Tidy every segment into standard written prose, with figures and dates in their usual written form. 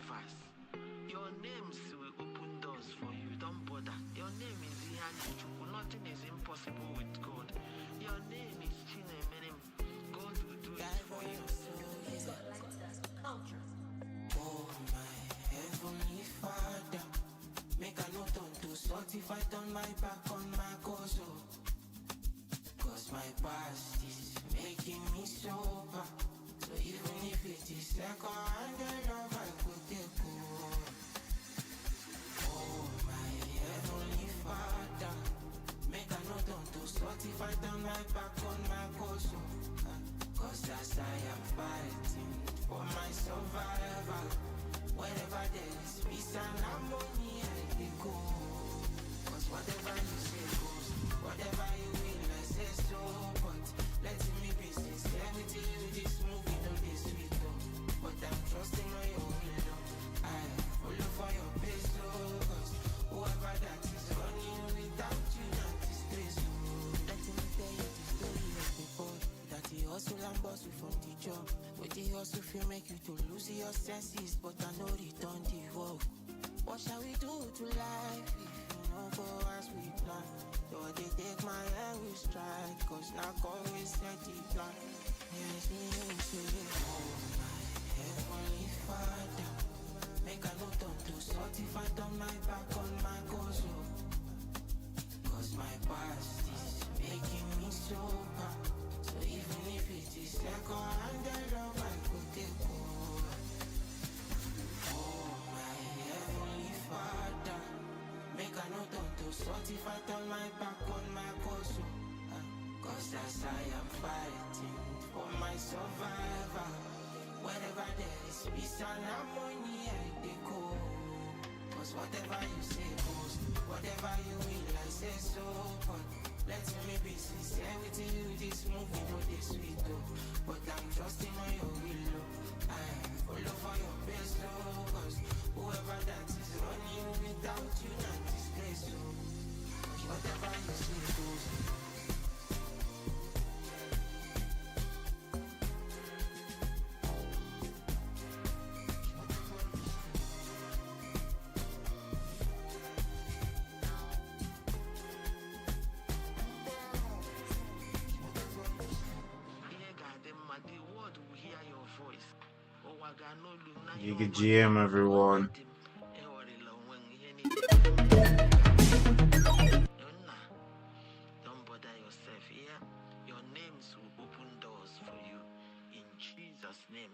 survivors. Your names will open doors for you. Don't bother. Your name is Ihanichuku. Nothing is impossible with God. Your name is Chinemenem. God will do it for you. Oh my heavenly Father, make a note on to certify on my back on my cause. Cause my past is making me sober. So even if it is second love, I could take over. Oh my heavenly Father, make a note on to certify on my back on my cause. Cause as I am fighting for my survival, wherever there is peace and harmony, I will go. Cause whatever you say goes, whatever you will, I say so. But let me be sincere with you, this movie no be sweet but I'm trusting on your will. I follow for your pace, cause whoever that is running without you, not disgrace. Let me tell you the story of the boy that he hustle and bustle from the job. With the hustle feel make you to lose your senses, but I know return the work. What shall we do to life if you don't go as we plan? Though they take my hand with stride, cause not always set the plan. Yes, oh my heavenly Father, make a note on to certify on my back on my cause. Cause my past is making me sober. So even if it is second love, I could take over. Oh my heavenly Father, make a note on to certify on my back on my cause. Cause as I am fighting for my survival, wherever there is peace and harmony, I dey go. Cause whatever you say goes, whatever you will, I say so. But let me be sincere with you, this movie no dey sweet but I'm trusting on your will. I follow for your best, cause whoever that is running without you, not disgrace. Whatever you say goes. You can GM everyone. Don't bother yourself here. Your names will open doors for you in Jesus' name.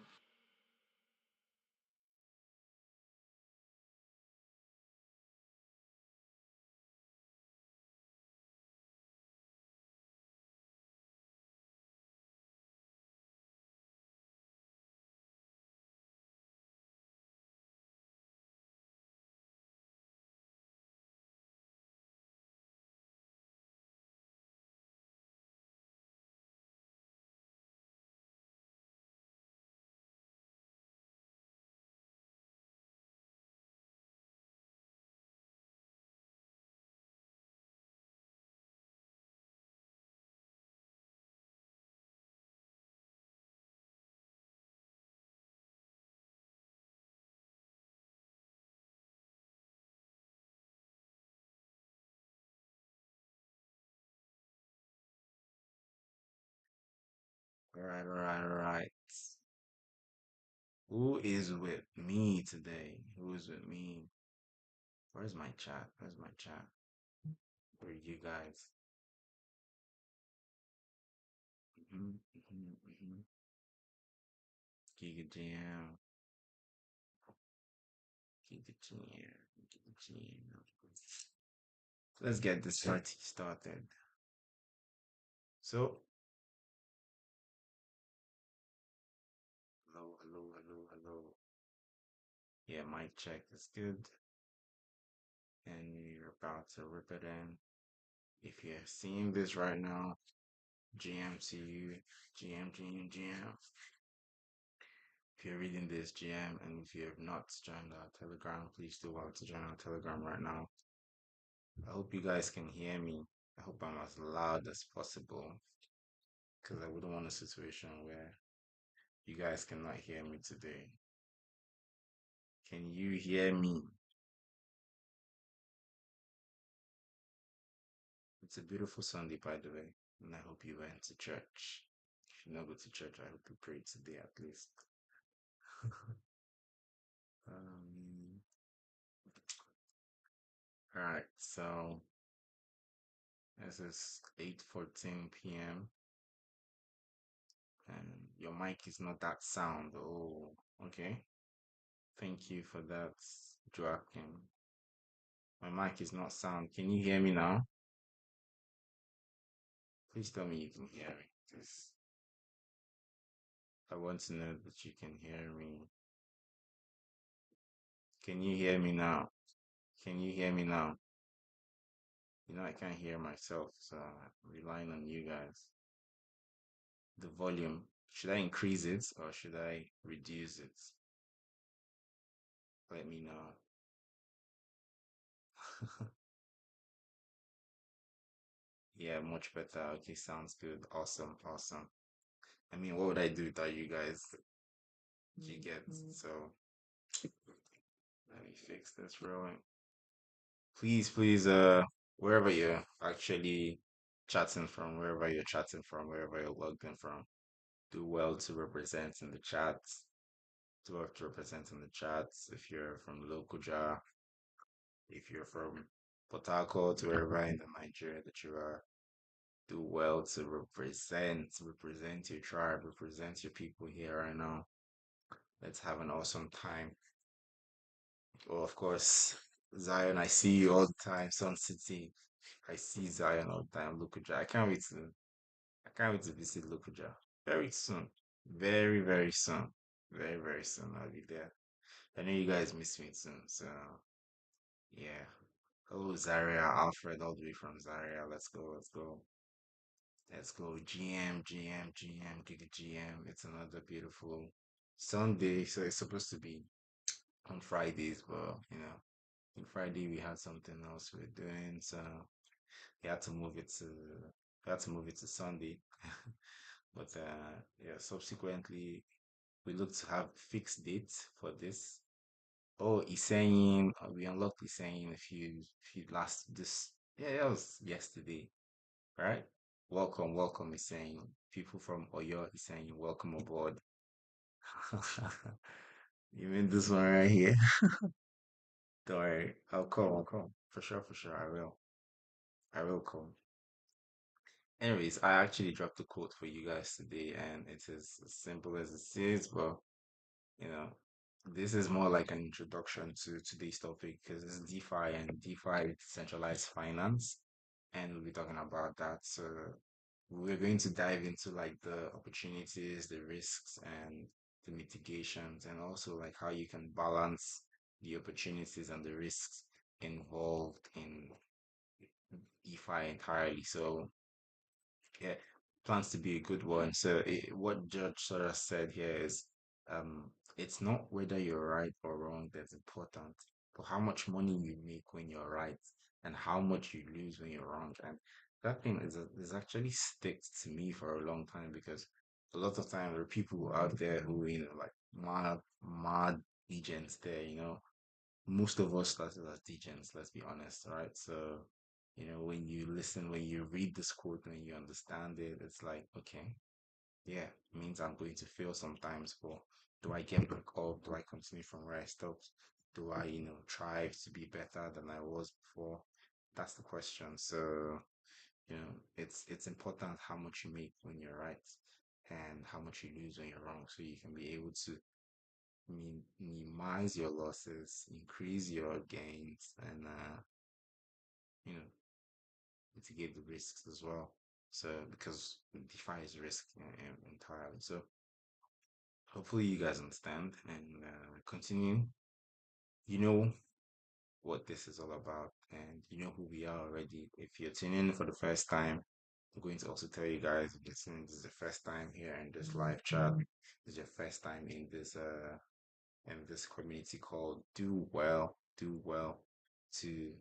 All right. Who is with me today? Who is with me? Where's my chat? Where's my chat? Where are you guys? Giga Jam. Giga Jam. Giga Jam. Let's get this party started. So, hello. Yeah, mic check is good. And you're about to rip it in. If you're seeing this right now, GM to you, GM. If you're reading this, GM, and if you have not joined our Telegram, please do well to join our Telegram right now. I hope you guys can hear me. I hope I'm as loud as possible because I wouldn't want a situation where you guys cannot hear me today. Can you hear me? It's a beautiful Sunday, by the way, and I hope you went to church. If you not go to church, I hope you prayed today at least. um, all right, so this is 8:14 p.m. and your mic is not that sound. Oh, okay. Thank you for that, Joaquin. My mic is not sound. Can you hear me now? Please tell me you can hear me, because I want to know that you can hear me. Can you hear me now? Can you hear me now? I can't hear myself, so I'm relying on you guys. The volume, should I increase it or should I reduce it? Let me know. Yeah, much better. Okay, sounds good. Awesome, awesome. I mean, what would I do without you guys? You get so. Let me fix this real. Please, please, wherever you're actually chatting from, wherever you're logged in from, do well to represent in the chats. Do well to represent in the chats. If you're from local jar, if you're from Port Harcourt, wherever in the Nigeria that you are, do well to represent your tribe, represent your people here right now. Let's have an awesome time. Oh, of course, Zion, I see you all the time. Sun City, I see Zion all the time. Lokoja, I can't wait to visit Lokoja very soon, very very soon, very very soon. I'll be there. I know you guys miss me soon, so yeah. Hello, Zaria, Alfred, all the way from Zaria. Let's go, let's go. Let's go. GM, GM, GM, Giga GM. It's another beautiful Sunday. So it's supposed to be on Fridays, but on Friday we had something else we were doing, so we had to move it to Sunday. But yeah, subsequently we look to have fixed dates for this. Oh, he's saying we unlocked saying if you last this, yeah, that was yesterday, right? Welcome, welcome, he's saying. People from Oyo, he's saying welcome aboard. You mean this one right here? Don't worry, I'll come. For sure, I will come. Anyways, I actually dropped a quote for you guys today, and it is as simple as it is, but you know, this is more like an introduction to today's topic because it's DeFi and DeFi decentralized finance, and we'll be talking about that. So we're going to dive into like the opportunities, the risks, and the mitigations, and also like how you can balance the opportunities and the risks involved in DeFi entirely. So yeah, plans to be a good one. So what Judge sort of said here is, it's not whether you're right or wrong that's important, but how much money you make when you're right and how much you lose when you're wrong. And that thing is actually sticked to me for a long time because a lot of times there are people out there who like mad agents there, most of us started as degens, let's be honest, right? So, when you listen, when you read this quote, when you understand it, it's like, okay, yeah, it means I'm going to fail sometimes, but do I get back up? Do I continue from where I stopped? Do I, try to be better than I was before? That's the question. So, it's important how much you make when you're right and how much you lose when you're wrong, so you can be able to minimize your losses, increase your gains, and you know mitigate the risks as well. So because DeFi is risk entirely. So hopefully you guys understand and continue. You know what this is all about, and you know who we are already. If you're tuning in for the first time, I'm going to also tell you guys if you're tuning, this is the first time here in this live chat. This is your first time in this community called Do Well to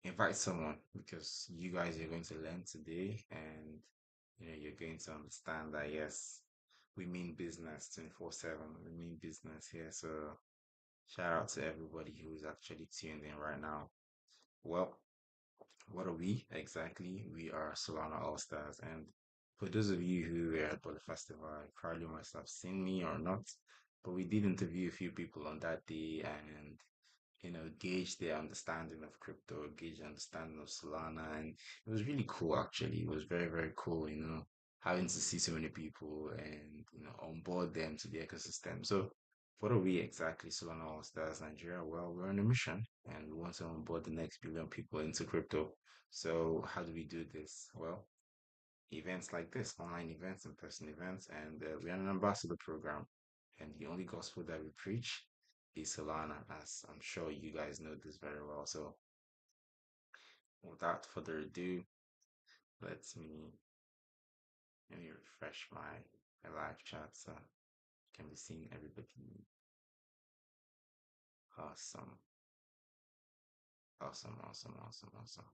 invite someone because you guys are going to learn today and you're going to understand that yes, we mean business 24/7. We mean business here. So Shout out to everybody who's actually tuned in right now. Well, what are we exactly? We are Solana All Stars, and for those of you who were at the festival, you probably must have seen me or not, but we did interview a few people on that day, and gauge their understanding of crypto, gauge their understanding of Solana. And it was really cool, actually. It was very, very cool, having to see so many people and, onboard them to the ecosystem. So, what are we exactly, Solana All Stars Nigeria? Well, we're on a mission and we want to onboard the next billion people into crypto. So, how do we do this? Well, events like this, online events, in-person events, and we're an ambassador program. And the only gospel that we preach is Solana, as I'm sure you guys know this very well. So, without further ado, let me refresh my live chat so can be seeing everybody. Awesome, awesome, awesome, awesome, awesome.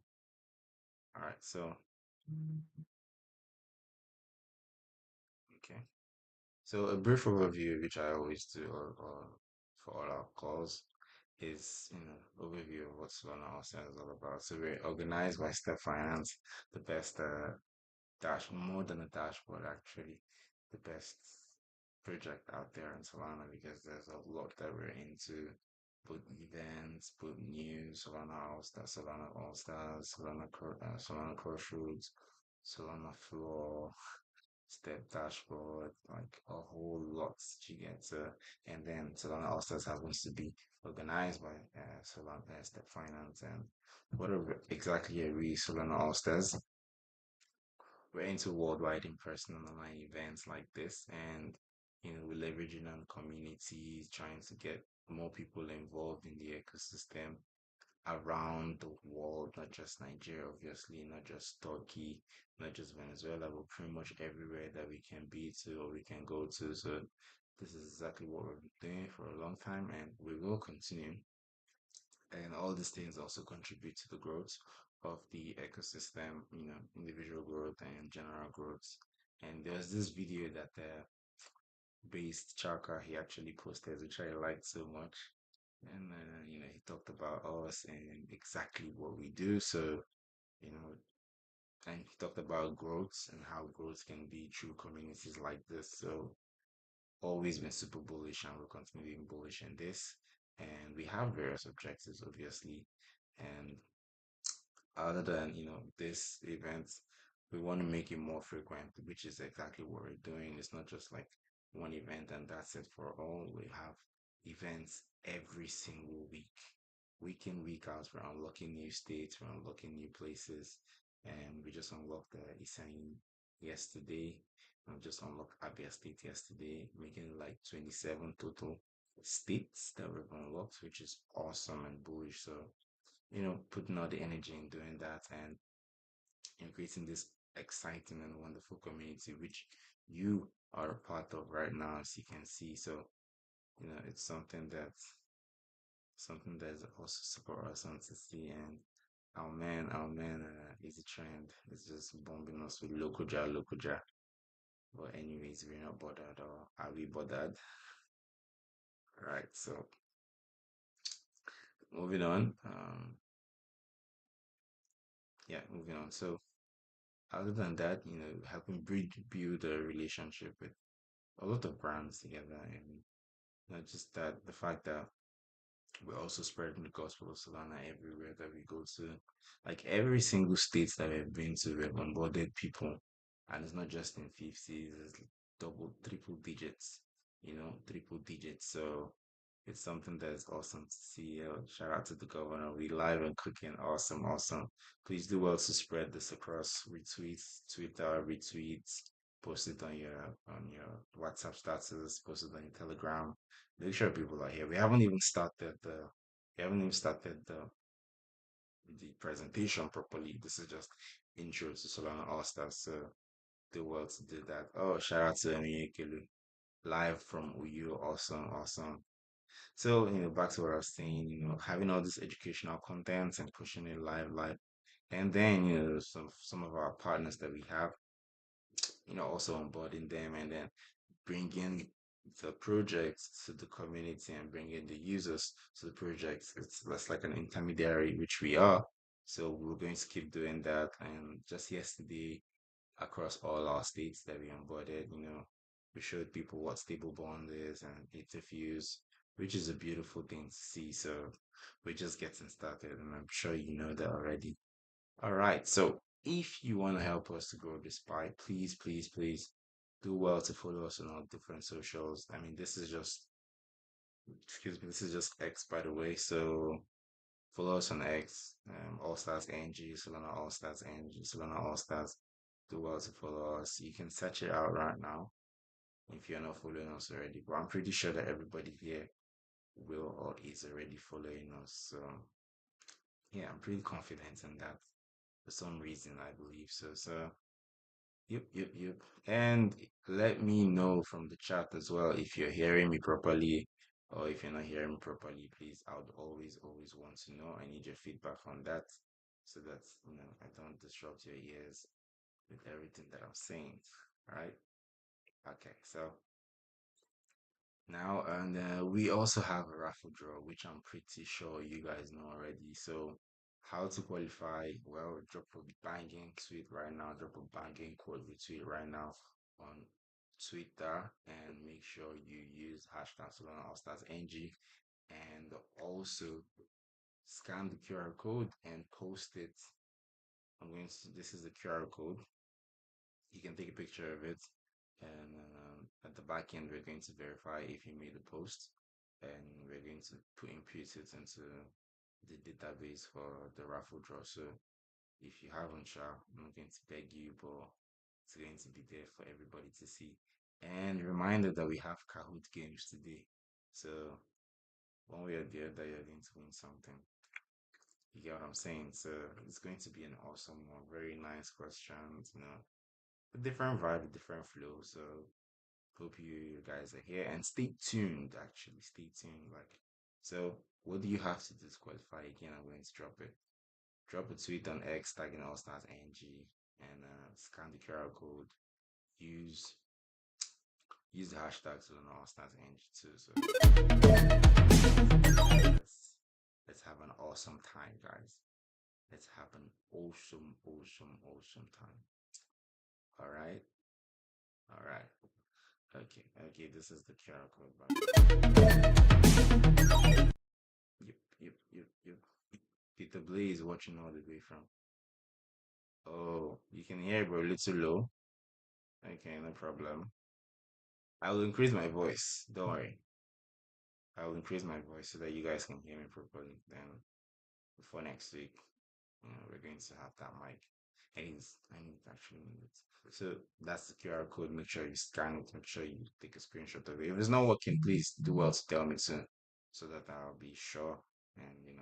All right, so okay. So a brief overview, which I always do for all our calls, is overview of what Solana also is all about. So we're organized by Step Finance, the best more than a dashboard actually, the best project out there in Solana because there's a lot that we're into. Both events, both news, Solana All Stars, Solana All Stars, Solana Crossroads, Solana Floor, Step Dashboard, like a whole lot you get to. And then Solana All Stars happens to be organized by Solana Step Finance. And what are exactly are we Solana All Stars? We're into worldwide in-person and online events like this, and we're leveraging on communities, trying to get more people involved in the ecosystem around the world, not just Nigeria, obviously, not just Turkey, not just Venezuela, but pretty much everywhere that we can be to or we can go to. So this is exactly what we've been doing for a long time, and we will continue. And all these things also contribute to the growth of the ecosystem, individual growth and general growth. And there's this video that the based Chaka he actually posted, which I liked so much. And he talked about us and exactly what we do. So, you know, and he talked about growth and how growth can be through communities like this. So always been super bullish and we'll continue being bullish in this. And we have various objectives, obviously. And other than this event, we want to make it more frequent, which is exactly what we're doing. It's not just like one event and that's it for all. We have events every single week, week in, week out. We're unlocking new states, we're unlocking new places, and we just unlocked the Isani yesterday. I just unlocked Abia State yesterday, making it like 27 total states that we've unlocked, which is awesome and bullish. So putting all the energy in doing that and creating this exciting and wonderful community, which you are a part of right now, as you can see. So, it's something that's also super awesome to see. And our man, Easy Trend is just bombing us with local jar. But anyways, we're not bothered, or are we bothered? Right. So moving on. Yeah, moving on. So other than that, helping build a relationship with a lot of brands together, and not just that, the fact that we're also spreading the gospel of Solana everywhere that we go to. Like every single state that we've been to, we've onboarded people, and it's not just in 50s, it's double, triple digits, triple digits. So it's something that's awesome to see. Shout out to the governor. We live and cooking. Awesome, awesome. Please do well to spread this across retweets, Twitter, retweets, post it on your WhatsApp status, post it on your Telegram. Make sure people are here. We haven't even started the presentation properly. This is just intro to Solana All Stars. So do well to do that. Oh, shout out to Emi live from Uyu. Awesome, awesome. So, back to what I was saying, having all this educational content and pushing it live. And then, some of our partners that we have, also onboarding them and then bringing the project to the community and bringing the users to the project. It's that's like an intermediary, which we are. So we're going to keep doing that. And just yesterday, across all our states that we onboarded, we showed people what stable bond is and interviews, which is a beautiful thing to see. So we're just getting started, and I'm sure you know that already. All right. So if you want to help us to grow this pie, please, please, please do well to follow us on our different socials. I mean, this is just, excuse me, this is just X, by the way. So follow us on X, All Stars NG, Solana All Stars NG, Solana All Stars. Do well to follow us. You can search it out right now if you're not following us already. But I'm pretty sure that everybody here will or is already following us. So yeah, I'm pretty confident in that for some reason, I believe so. So yep, yep, yep. And let me know from the chat as well if you're hearing me properly or if you're not hearing me properly, please. I would always, always want to know. I need your feedback on that so that, I don't disrupt your ears with everything that I'm saying. All right. Okay. So now, and we also have a raffle draw, which I'm pretty sure you guys know already. So, how to qualify? Well, drop a banging tweet right now, drop a banging quote retweet right now on Twitter, and make sure you use hashtag SolanaAllStarsNG, and also scan the QR code and post it. This is the QR code. You can take a picture of it, and at the back end, we're going to verify if you made a post, and we're going to input it into the database for the raffle draw. So if you haven't, I'm not going to beg you, but it's going to be there for everybody to see. And reminder that we have Kahoot games today. So one way or the other, you're going to win something. You get what I'm saying? So it's going to be an awesome one. Very nice questions, a different vibe, a different flow. So hope you guys are here and stay tuned. Actually, stay tuned. So what do you have to disqualify again? I'm going to drop it. Drop a tweet on X tagging All Stars NG and scan the QR code. Use use the hashtag to All Stars NG too. So let's have an awesome time, guys. Let's have an awesome, awesome, awesome time. All right. All right. Okay, okay, this is the QR code. Yep, yep, yep, yep. Peter Blaze watching all the way from. Oh, you can hear, bro, a little low. Okay, no problem. I will increase my voice. Don't worry. I will increase my voice so that you guys can hear me properly. Then before next week, we're going to have that mic. I need actually need it. So that's the QR code. Make sure you scan it. Make sure you take a screenshot of it. If it's not working, please do well to tell me soon so that I'll be sure and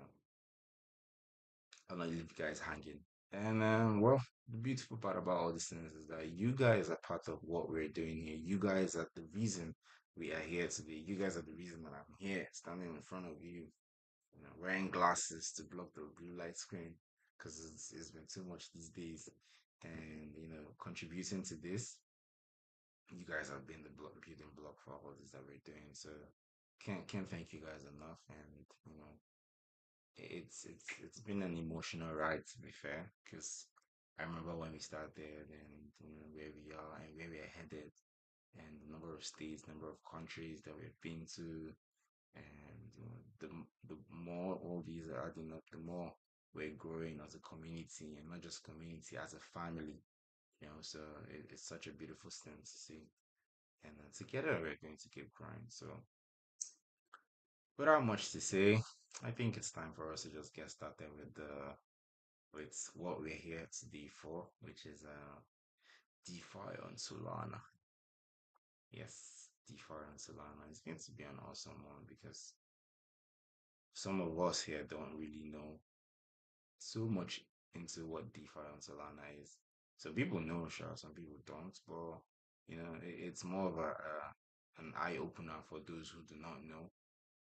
I'll not leave you guys hanging. And well, the beautiful part about all these things is that you guys are part of what we're doing here. You guys are the reason we are here today. You guys are the reason that I'm here, standing in front of you, wearing glasses to block the blue light screen because it's been too much these days. And contributing to this, you guys have been the building block for all this that we're doing. So can't thank you guys enough. And it's been an emotional ride, to be fair, because I remember when we started and where we are and where we are headed and the number of states, number of countries that we've been to, and the more all these are adding up, the more we're growing as a community, and not just community, as a family. So it's such a beautiful thing to see, and together we're going to keep growing. So without much to say, I think it's time for us to just get started with what we're here today for, which is DeFi on Solana. Yes, DeFi on Solana is going to be an awesome one because some of us here don't really know so much into what DeFi on Solana is. So people know, sure, some people don't, but it's more of an eye opener for those who do not know,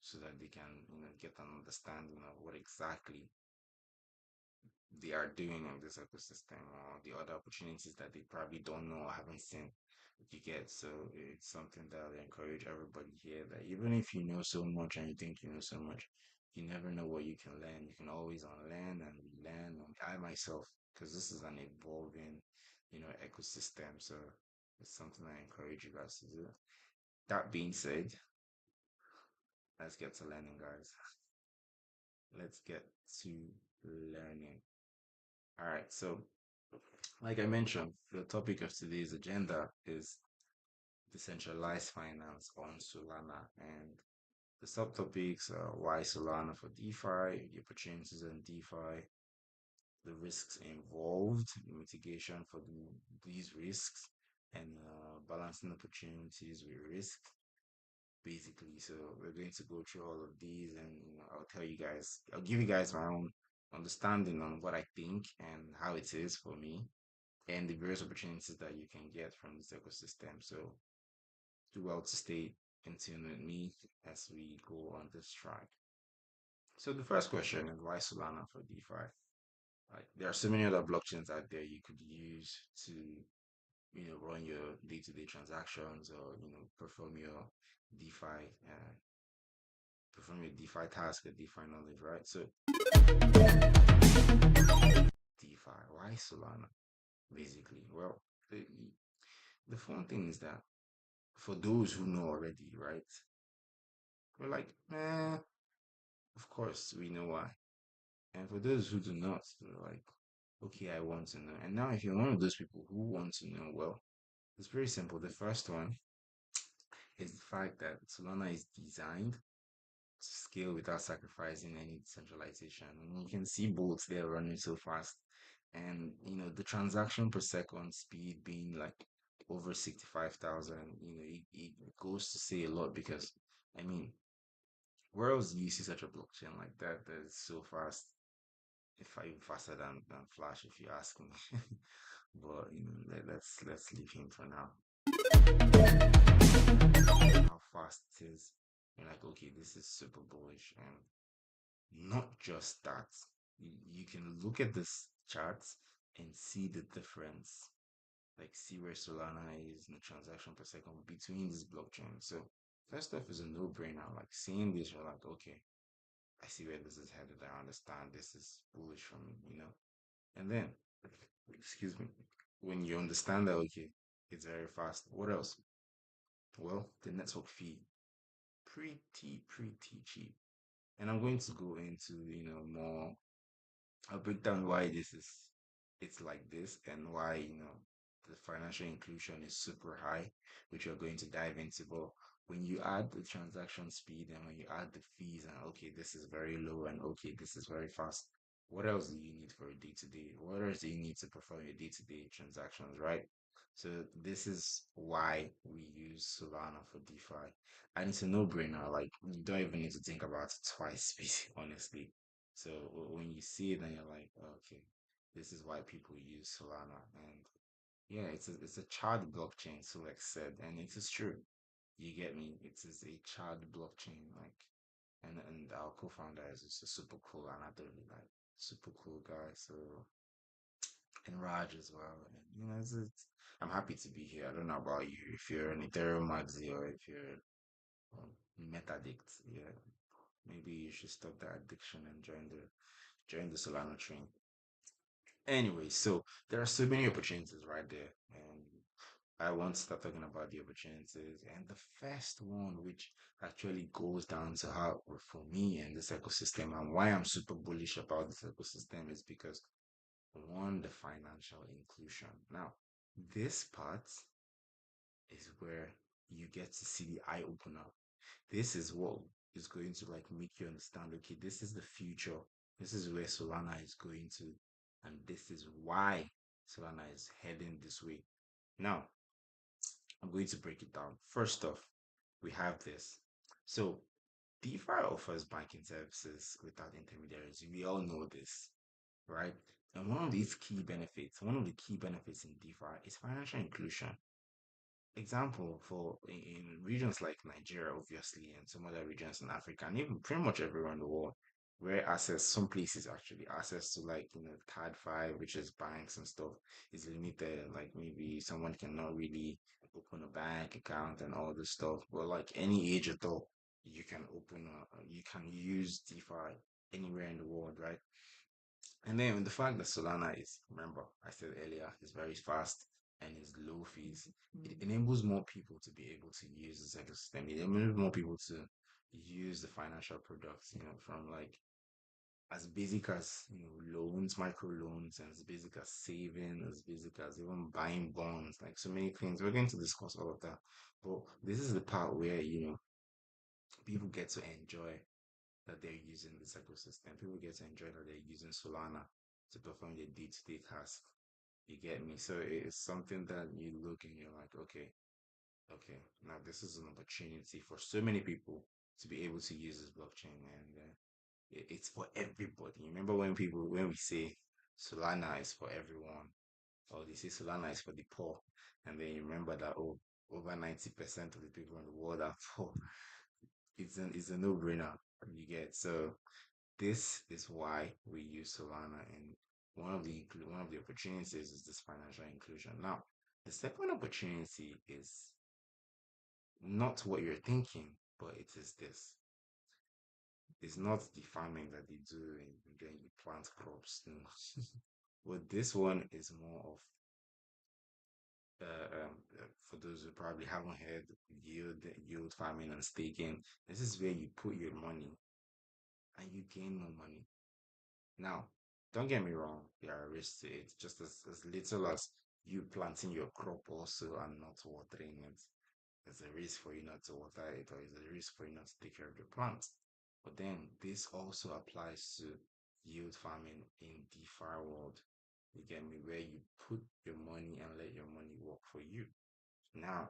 so that they can get an understanding of what exactly they are doing in this ecosystem, or the other opportunities that they probably don't know or haven't seen you get. So it's something that I encourage everybody here, that even if you know so much and you think you know so much, you never know what you can learn. You can always unlearn and relearn. And I myself, because this is an evolving, ecosystem. So it's something I encourage you guys to do. That being said, let's get to learning, guys. Let's get to learning. All right. So, like I mentioned, the topic of today's agenda is decentralized finance on Solana. And the subtopics are why Solana for DeFi, the opportunities in DeFi, the risks involved, mitigation for these risks, and balancing opportunities with risk, basically. So we're going to go through all of these, and I'll give you guys my own understanding on what I think and how it is for me, and the various opportunities that you can get from this ecosystem. So do well to stay in tune with me as we go on this track. So the first question is, why Solana for DeFi? Like, there are so many other blockchains out there you could use to, run your day-to-day transactions, or DeFi, uh, perform your DeFi task or DeFi knowledge, right? So DeFi, why Solana? Basically, well, the fun thing is that for those who know already, right? We're like, of course we know why. And for those who do not, they're like, okay, I want to know. And now, if you're one of those people who want to know, well, it's very simple. The first one is the fact that Solana is designed to scale without sacrificing any decentralization. And you can see both there running so fast. And, the transaction per second speed being like over 65,000, it goes to say a lot, because, I mean, where else do you see such a blockchain like that that is so fast? If I faster than Flash, if you ask me. But let's leave him for now. How fast it is. You're like, okay, this is super bullish. And not just that. You can look at this charts and see the difference. Like, see where Solana is in the transaction per second between these blockchains. So first off is a no-brainer. Like, seeing this, you're like, okay, I see where this is headed. I understand this is bullish for me. And then, excuse me, when you understand that, okay, it's very fast. What else? Well, the network fee, pretty cheap. And I'm going to go into, more. I'll break down why it's like this, and why, the financial inclusion is super high, which we're going to dive into. But when you add the transaction speed, and when you add the fees, and okay, this is very low, and okay, this is very fast, what else do you need for a day to day? What else do you need to perform your day to day transactions, right? So this is why we use Solana for DeFi. And it's a no brainer. Like, you don't even need to think about it twice, basically, honestly. So when you see it, then you're like, okay, this is why people use Solana. And yeah, it's a child blockchain, so like said, and it is true. You get me? It is a child blockchain, like, and our co-founder is just a super cool, and I don't really like super cool guy. So, and Raj as well. And, I'm happy to be here. I don't know about you. If you're an Ethereum maxi, or if you're meta addict, yeah, maybe you should stop that addiction and join the Solana train. Anyway, so there are so many opportunities right there, and I want to start talking about the opportunities. And the first one, which actually goes down to how, for me and this ecosystem, and why I'm super bullish about this ecosystem, is because, one, the financial inclusion. Now, this part is where you get to see the eye opener. This is what is going to like make you understand, okay, this is the future. This is where Solana is going to, and this is why Solana is heading this way. Now, I'm going to break it down. First off, we have this. So, DeFi offers banking services without intermediaries. We all know this, right? And one of the key benefits in DeFi is financial inclusion. Example, for in regions like Nigeria, obviously, and some other regions in Africa, and even pretty much everywhere in the world, where access, some places actually, access to like, card five, which is banks and stuff, is limited. Like maybe someone cannot really open a bank account and all this stuff. But like any age adult, you can use DeFi anywhere in the world, right? And then the fact that Solana is, remember, I said earlier, is very fast and is low fees, it enables more people to be able to use this ecosystem. It enables more people to use the financial products, from like as basic as loans, micro loans, and as basic as saving, as basic as even buying bonds, like so many things. We're going to discuss all of that. But this is the part where people get to enjoy that they're using this ecosystem. People get to enjoy that they're using Solana to perform their day-to-day task. You get me? So it's something that you look and you're like, okay, okay, now this is an opportunity for so many people to be able to use this blockchain, and it's for everybody. Remember when we say Solana is for everyone, or they say Solana is for the poor, and then you remember that, oh, over 90% of the people in the world are poor. It's a no-brainer. You get. So this is why we use Solana, and one of the opportunities is this financial inclusion. Now, the second opportunity is not what you're thinking, but it is this. It's not the farming that they do and then you plant crops. No. But this one is more of for those who probably haven't heard yield farming and staking. This is where you put your money and you gain more money. Now, don't get me wrong, there are risks to it, just as little as you planting your crop also and not watering it. There's a risk for you not to water it, or there's a risk for you not to take care of the plant. But then this also applies to yield farming in DeFi world. You get me? Where you put your money and let your money work for you. Now,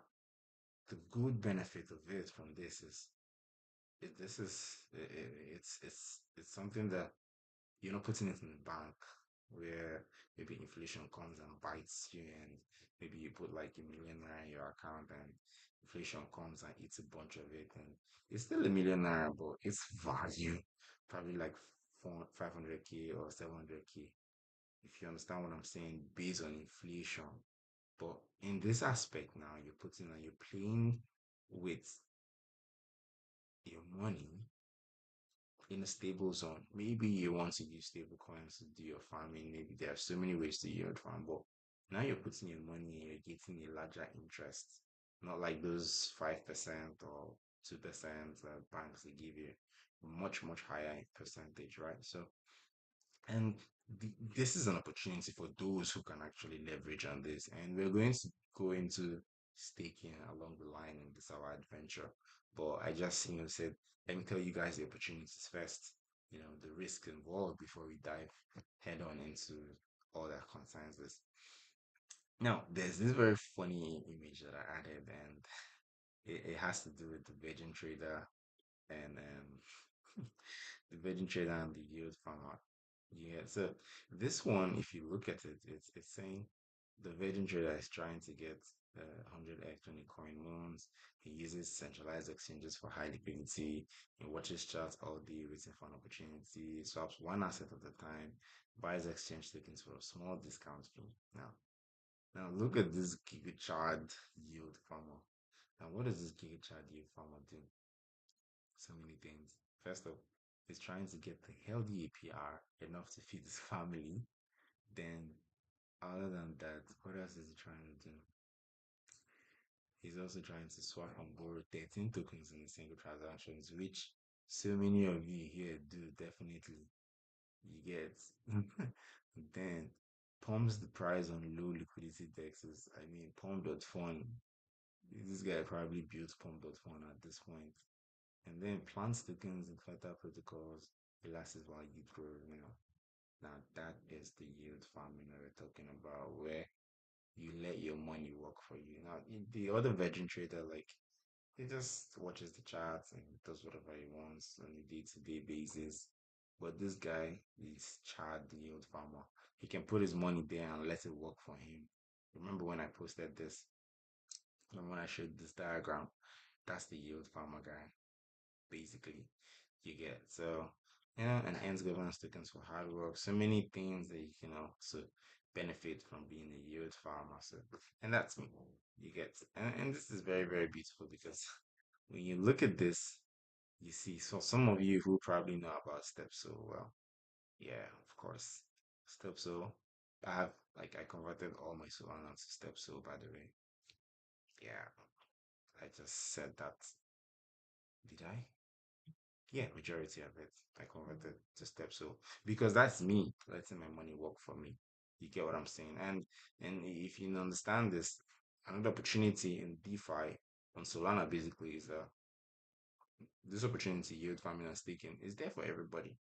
the good benefit of it from this is this is it's something that you're not putting it in the bank where maybe inflation comes and bites you, and maybe you put like a 1 million naira in your account and inflation comes and eats a bunch of it, and it's still a 1 million naira, but its value probably like 500K or 700K, if you understand what I'm saying, based on inflation. But in this aspect now, you're playing with your money in a stable zone. Maybe you want to use stable coins to do your farming. Maybe there are so many ways to yield farm, but now you're putting your money and you're getting a larger interest. Not like those 5% or 2% that banks they give you, much, much higher percentage, right? So, and this is an opportunity for those who can actually leverage on this. And we're going to go into staking along the line in this our adventure. But I just, said, let me tell you guys the opportunities first, the risk involved before we dive head on into all that concerns this. Now, there's this very funny image that I added, and it has to do with the Virgin Trader and the Virgin Trader and the yield farmer. Yeah, so this one, if you look at it, it's saying the Virgin Trader is trying to get 100x coin loans. He uses centralized exchanges for high liquidity. He watches charts all day, waiting for an opportunity. Swaps one asset at a time. Buys exchange tokens for a small discount fee. Now look at this gigachad yield farmer. And what does this gigachad yield farmer do? So many things. First off, he's trying to get the healthy APR enough to feed his family. Then, other than that, what else is he trying to do? He's also trying to swap and borrow 13 tokens in a single transactions, which so many of you here do definitely. You get. Then pumps the price on low liquidity dexes. I mean, Pump.fun. This guy probably built Pump.fun at this point. And then plant tokens in Feta protocols, elastic while you grow, Now that is the yield farming that we're talking about, where you let your money work for you. Now the other Virgin Trader, like, he just watches the charts and does whatever he wants on a day-to-day basis. But this guy is Chad, the yield farmer. He can put his money there and let it work for him. Remember when I posted this? Remember when I showed this diagram? That's the yield farmer guy, basically. You get. So and ends governance tokens for hard work. So many things that you can also benefit from being a yield farmer. So, and that's me. You get, and this is very, very beautiful because when you look at this, you see, so some of you who probably know about steps so well. Yeah, of course. Step so I have like I converted all my Solana to step so by the way. Yeah, I just said that. Did I? Yeah, majority of it I converted to step so because that's me letting my money work for me. You get what I'm saying? And if you understand this, another opportunity in DeFi on Solana basically is that this opportunity yield farming and staking is there for everybody.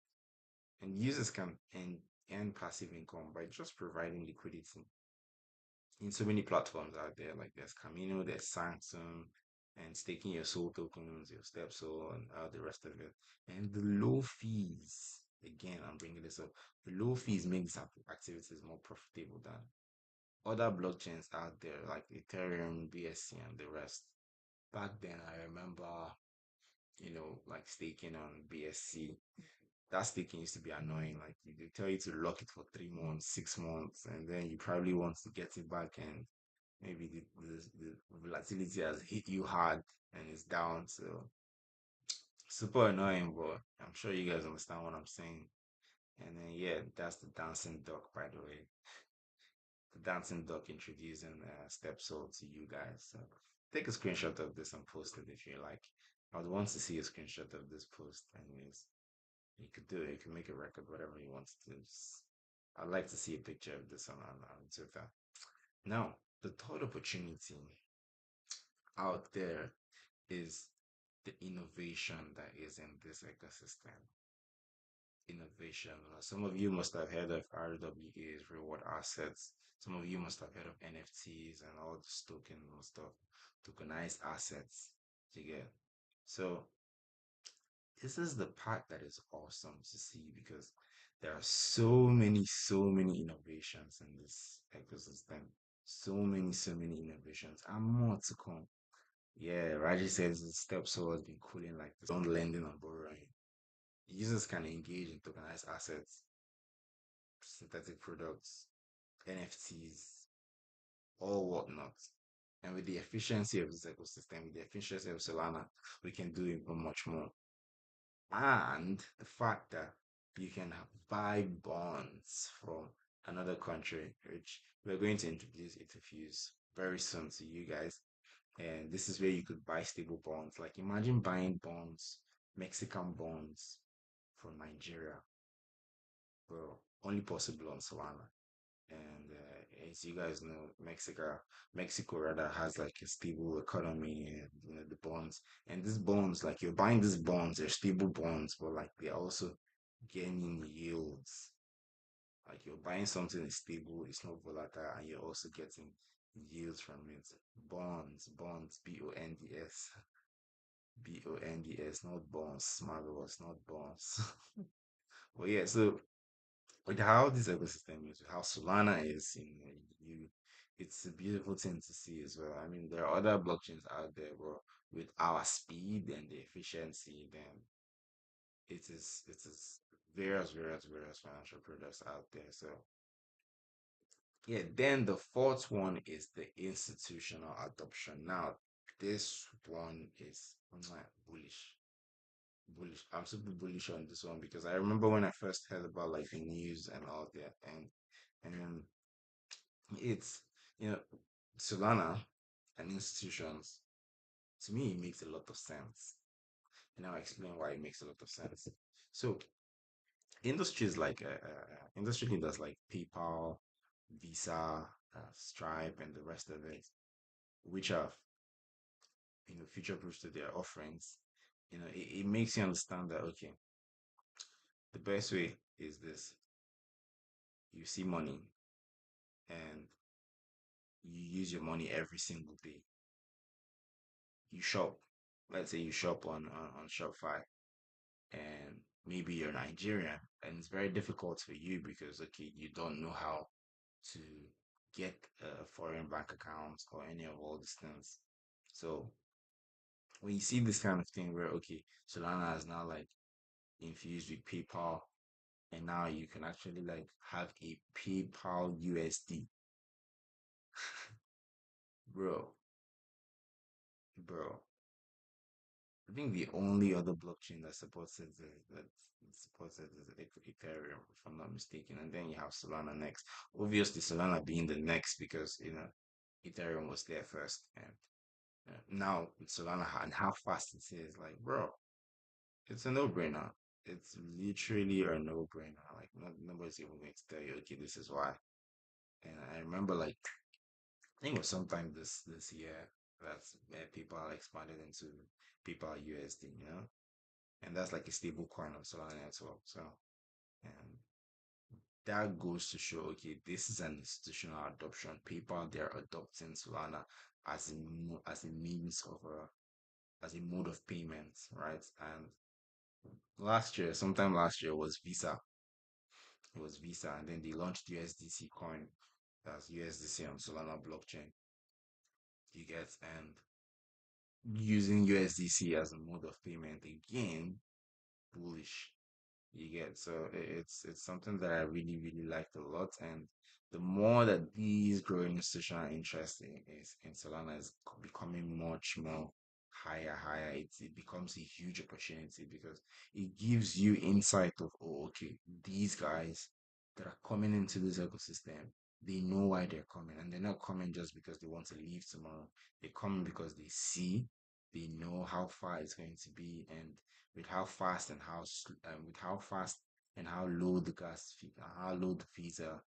And users can earn passive income by just providing liquidity in so many platforms out there. Like there's Camino, there's Sanctum, and staking your soul tokens, your step soul, and all the rest of it. And the low fees, again, I'm bringing this up. The low fees make these activities more profitable than other blockchains out there, like Ethereum, BSC, and the rest. Back then, I remember, like staking on BSC. That staking used to be annoying. Like they tell you to lock it for 3 months, 6 months, and then you probably want to get it back, and maybe the volatility has hit you hard and it's down. So super annoying, but I'm sure you guys understand what I'm saying. And then yeah, that's the dancing duck, by the way. The dancing duck introducing step soul to you guys. So take a screenshot of this and post it if you like. I would want to see a screenshot of this post. Anyways, you could do it. You can make a record, whatever you want to do. I'd like to see a picture of this on Twitter. Now, the third opportunity out there is the innovation that is in this ecosystem. Innovation. Some of you must have heard of RWAs, reward assets. Some of you must have heard of NFTs and all this token and stuff, tokenized assets. You get. So this is the part that is awesome to see because there are so many innovations in this ecosystem. So many innovations, and more to come. Yeah, Raji says the step so has been cooling like this on lending and borrowing. Users can engage in tokenized assets, synthetic products, NFTs, or whatnot. And with the efficiency of this ecosystem, with the efficiency of Solana, we can do even much more. And the fact that you can buy bonds from another country, which we're going to introduce it to Fuse very soon to you guys. And this is where you could buy stable bonds. Like imagine buying bonds, Mexican bonds from Nigeria, bro. Only possible on Solana. And as you guys know, Mexico rather has like a stable economy, and the bonds. And these bonds, like you're buying these bonds, they're stable bonds, but like they're also gaining yields. Like you're buying something that's stable, it's not volatile, and you're also getting yields from it. Bonds, bonds, bonds, not bonds, marvelous, not bonds. But yeah, so with how this ecosystem is, with how Solana is, it's a beautiful thing to see as well. I mean, there are other blockchains out there, but with our speed and the efficiency, then it is various financial products out there. So yeah, then the fourth one is the institutional adoption. Now, this one is bullish. Bullish. I'm super bullish on this one because I remember when I first heard about like the news and all that, and then it's Solana and institutions. To me, it makes a lot of sense, and I'll explain why it makes a lot of sense. So industries like industry leaders like PayPal, Visa, Stripe, and the rest of it, which are future proofs to their offerings, it makes you understand that okay, the best way is this: you see money and you use your money every single day. You shop, let's say you shop on Shopify, and maybe you're Nigerian, and it's very difficult for you because okay, you don't know how to get a foreign bank account or any of all these things. So when you see this kind of thing where okay, Solana is now like infused with PayPal, and now you can actually like have a PayPal USD, bro, bro. I think the only other blockchain that supports it is Ethereum, if I'm not mistaken, and then you have Solana next. Obviously, Solana being the next because Ethereum was there first, and now with Solana and how fast it is, like, bro, it's a no-brainer. It's literally a no-brainer. Like, nobody's even going to tell you, okay, this is why. And I remember, like, I think it was sometime this year that's where people expanded into PayPal USD, and that's like a stable coin on Solana network. So, and that goes to show, okay, this is an institutional adoption. PayPal, they're adopting Solana as a means of as a mode of payments, right? And sometime last year was Visa. It was Visa, and then they launched USDC coin, that's USDC on Solana blockchain. You get, and using USDC as a mode of payment again, bullish. You get, so it's something that I really really liked a lot, and the more that these growing institutional interest in Solana is becoming much more higher, it becomes a huge opportunity because it gives you insight of, oh, okay, these guys that are coming into this ecosystem, they know why they're coming, and they're not coming just because they want to leave tomorrow. They come because they know how far it's going to be, and with how fast and with how fast and how low the gas fee, how low the fees are,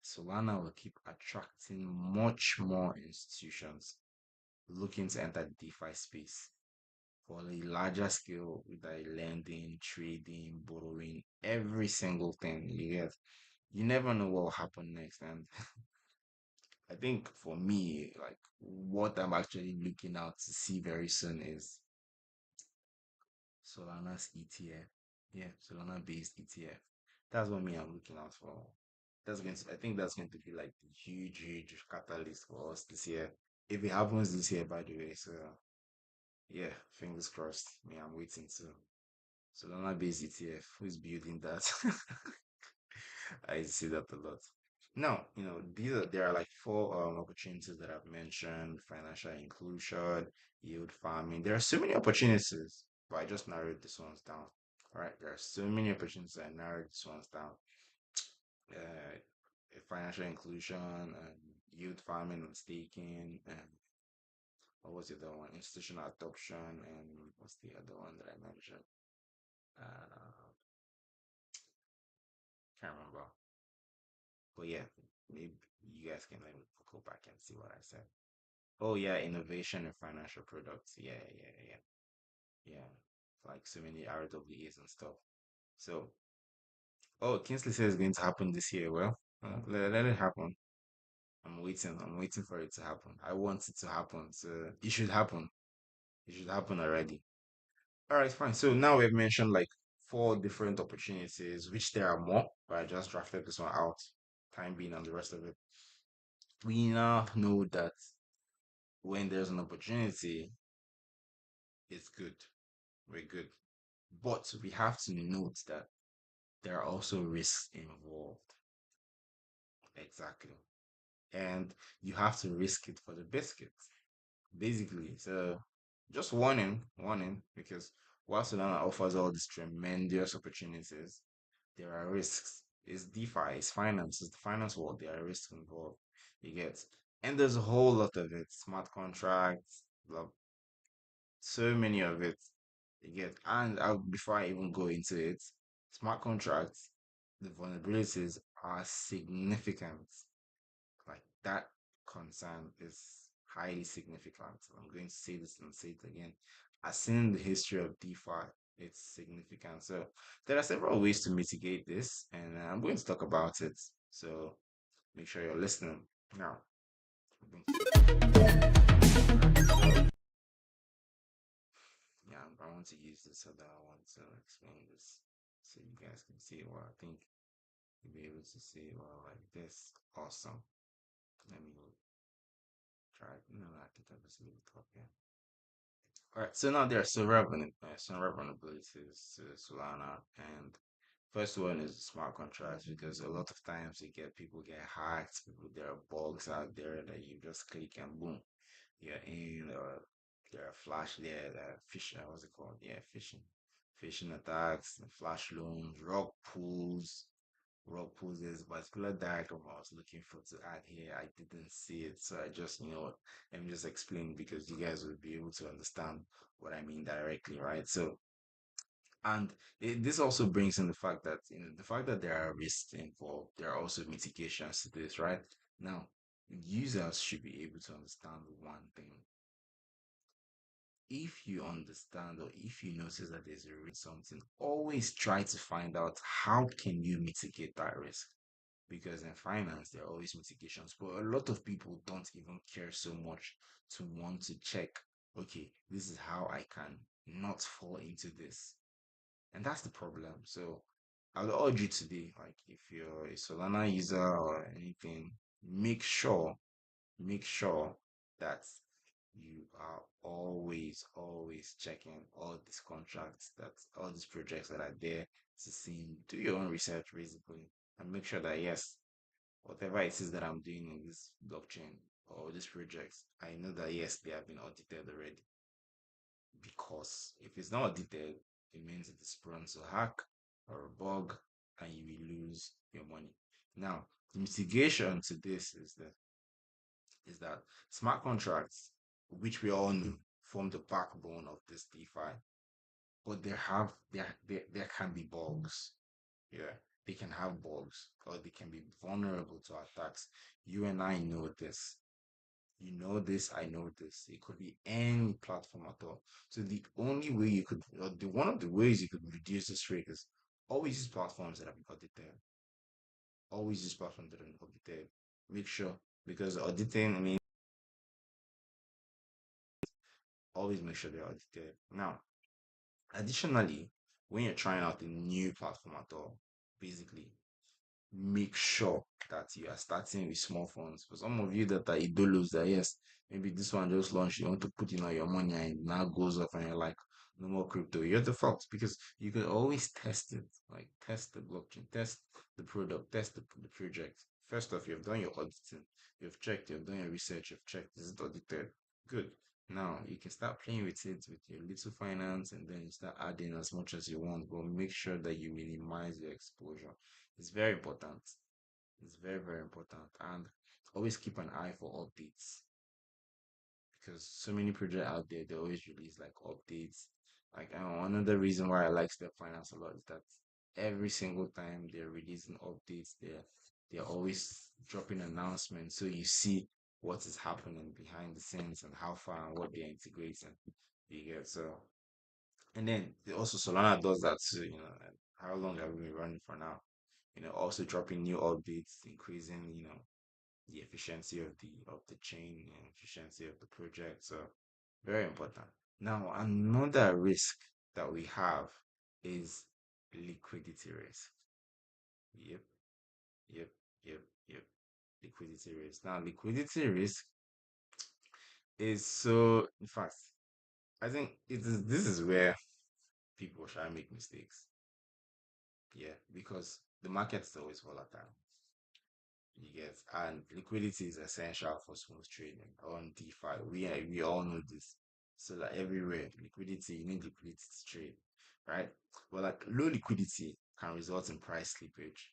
Solana will keep attracting much more institutions looking to enter the DeFi space for a larger scale with lending, trading, borrowing, every single thing you get. You never know what will happen next, and I think for me, like what I'm actually looking out to see very soon is Solana's ETF. Yeah, Solana based ETF. That's what me I'm looking out for. I think that's going to be like the huge catalyst for us this year. If it happens this year, by the way. So yeah, fingers crossed. Me, I'm waiting to Solana based ETF. Who's building that? I see that a lot. Now, there are like four opportunities that I've mentioned: financial inclusion, yield farming. There are so many opportunities, but I just narrowed these ones down. All right, there are so many opportunities. I narrowed these ones down. Uh, Financial inclusion and yield farming and staking, and what was the other one? Institutional adoption, and what's the other one that I mentioned? Uh, can't remember. But yeah, maybe you guys can let me go back and see what I said. Oh yeah, innovation and financial products. Yeah. Like so many RWAs and stuff. So, oh, Kingsley says it's going to happen this year. Well, let it happen. I'm waiting. I'm waiting for it to happen. I want it to happen. So it should happen. It should happen already. All right, fine. So now we've mentioned like four different opportunities, which there are more, but I just drafted this one out. Time being on the rest of it. We now know that when there's an opportunity, it's good. We're good. But we have to note that there are also risks involved. Exactly. And you have to risk it for the biscuit, basically. So just warning, because while Solana offers all these tremendous opportunities, there are risks. It's DeFi, it's finance, it's the finance world, there are risks involved. You get, and there's a whole lot of it. Smart contracts, so many of it. You get, and before I even go into it, smart contracts, the vulnerabilities are significant. Like that concern is highly significant. I'm going to say this and say it again. As seen the history of DeFi, it's significant. So there are several ways to mitigate this, and I'm going to talk about it. So make sure you're listening. Now, I'm going to talk about yeah, I want to use this so that I want to explain this so you guys can see what I think you'll be able to see well like this. Awesome. Let me try. No, I think I'll just leave it up here. All right, so now there are several vulnerabilities to Solana, and first one is smart contracts because a lot of times people get hacked, people there are bugs out there that you just click and boom, you're in, or there are flash there, phishing, what's it called? Yeah, phishing attacks, flash loans, rug pulls. There's a particular diagram I was looking for to add here. I didn't see it, so I just, what, let me just explain because you guys will be able to understand what I mean directly, right? So, and this also brings in the fact that, the fact that there are risks involved, there are also mitigations to this, right? Now, users should be able to understand one thing. If you understand or if you notice that there's a risk in something, always try to find out how can you mitigate that risk, because in finance there are always mitigations, but a lot of people don't even care so much to want to check, okay, this is how I can not fall into this. And that's the problem. So I'll urge you today, like if you're a Solana user or anything, make sure make sure that you are always checking all these contracts, that all these projects that are there, to see, do your own research basically, and make sure that yes, whatever it is that I'm doing in this blockchain or this project, I know that yes, they have been audited already. Because if it's not audited, it means it is prone to hack or a bug, and you will lose your money. Now, the mitigation to this is that smart contracts, which we all know, form the backbone of this DeFi, but there can be bugs. Yeah, they can have bugs or they can be vulnerable to attacks. You and I know this. You know this, I know this. It could be any platform at all. So the only way you could, or the one of the ways you could reduce this rate is always use platforms that have been audited. Always use platforms that have been audited. Make sure, because auditing, I mean, always make sure they're audited. Now, additionally, when you're trying out a new platform at all, basically make sure that you are starting with small funds. For some of you that are idolos, that yes, maybe this one just launched, you want to put in all your money and it now goes off and you're like, no more crypto. You're the fault because you can always test it, like test the blockchain, test the product, test the project. First off, you've done your auditing, you've checked, you've done your research, you've checked, is it audited? Good. Now you can start playing with it with your little finance and then you start adding as much as you want, but make sure that you minimize your exposure. It's very important. It's very, very important. And always keep an eye for updates because so many projects out there, they always release like updates. Like another reason why I like Step Finance a lot is that every single time they're releasing updates, they're always dropping announcements. So you see what is happening behind the scenes and how far and what they're integrating. You get so and then also Solana does that too, and how long have we been running for now? Also dropping new updates, increasing, the efficiency of the chain and efficiency of the project. So very important. Now, another risk that we have is liquidity risk. Yep, yep, yep, yep. Liquidity risk. Now, liquidity risk is so, in fact, I think this is where people try to make mistakes. Yeah, because the market is always volatile. You get, and liquidity is essential for smooth trading on DeFi. We all know this. So like everywhere, liquidity, you need liquidity to trade, right? But like low liquidity can result in price slippage,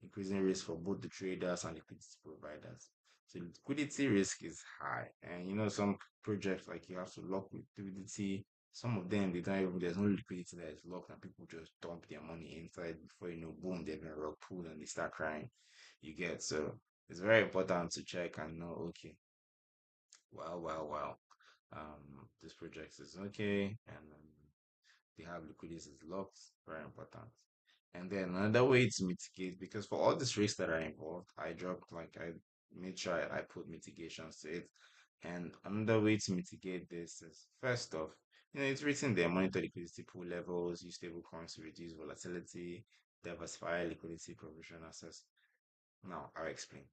increasing risk for both the traders and liquidity providers. So liquidity risk is high, and some projects like you have to lock liquidity. Some of them they don't even there's no liquidity that is locked, and people just dump their money inside before boom, they've been rug pulled and they start crying. You get so it's very important to check and know. Okay, well, this project is okay, and they have liquidity is locked. Very important. And then another way to mitigate, because for all these risks that are involved, I made sure I put mitigations to it. And another way to mitigate this is first off, it's written there, monitor liquidity pool levels, use stable coins to reduce volatility, diversify liquidity provision access. Now I'll explain.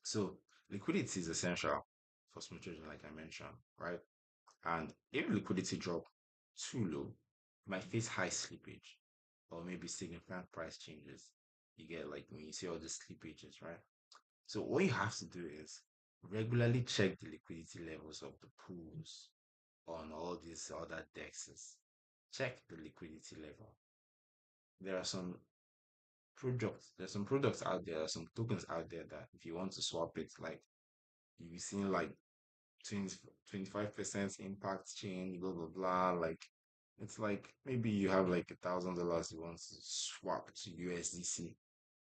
So liquidity is essential for smooth trading, like I mentioned, right? And if liquidity drop too low, you might face high slippage or maybe significant price changes. You get like when you see all the slippages, right? So what you have to do is regularly check the liquidity levels of the pools on all these other dexes. Check the liquidity level. There are some products out there, some tokens out there that if you want to swap it, like you'll be seeing like 20, 25% impact change, blah blah blah. Like it's like maybe you have like $1,000 you want to swap to USDC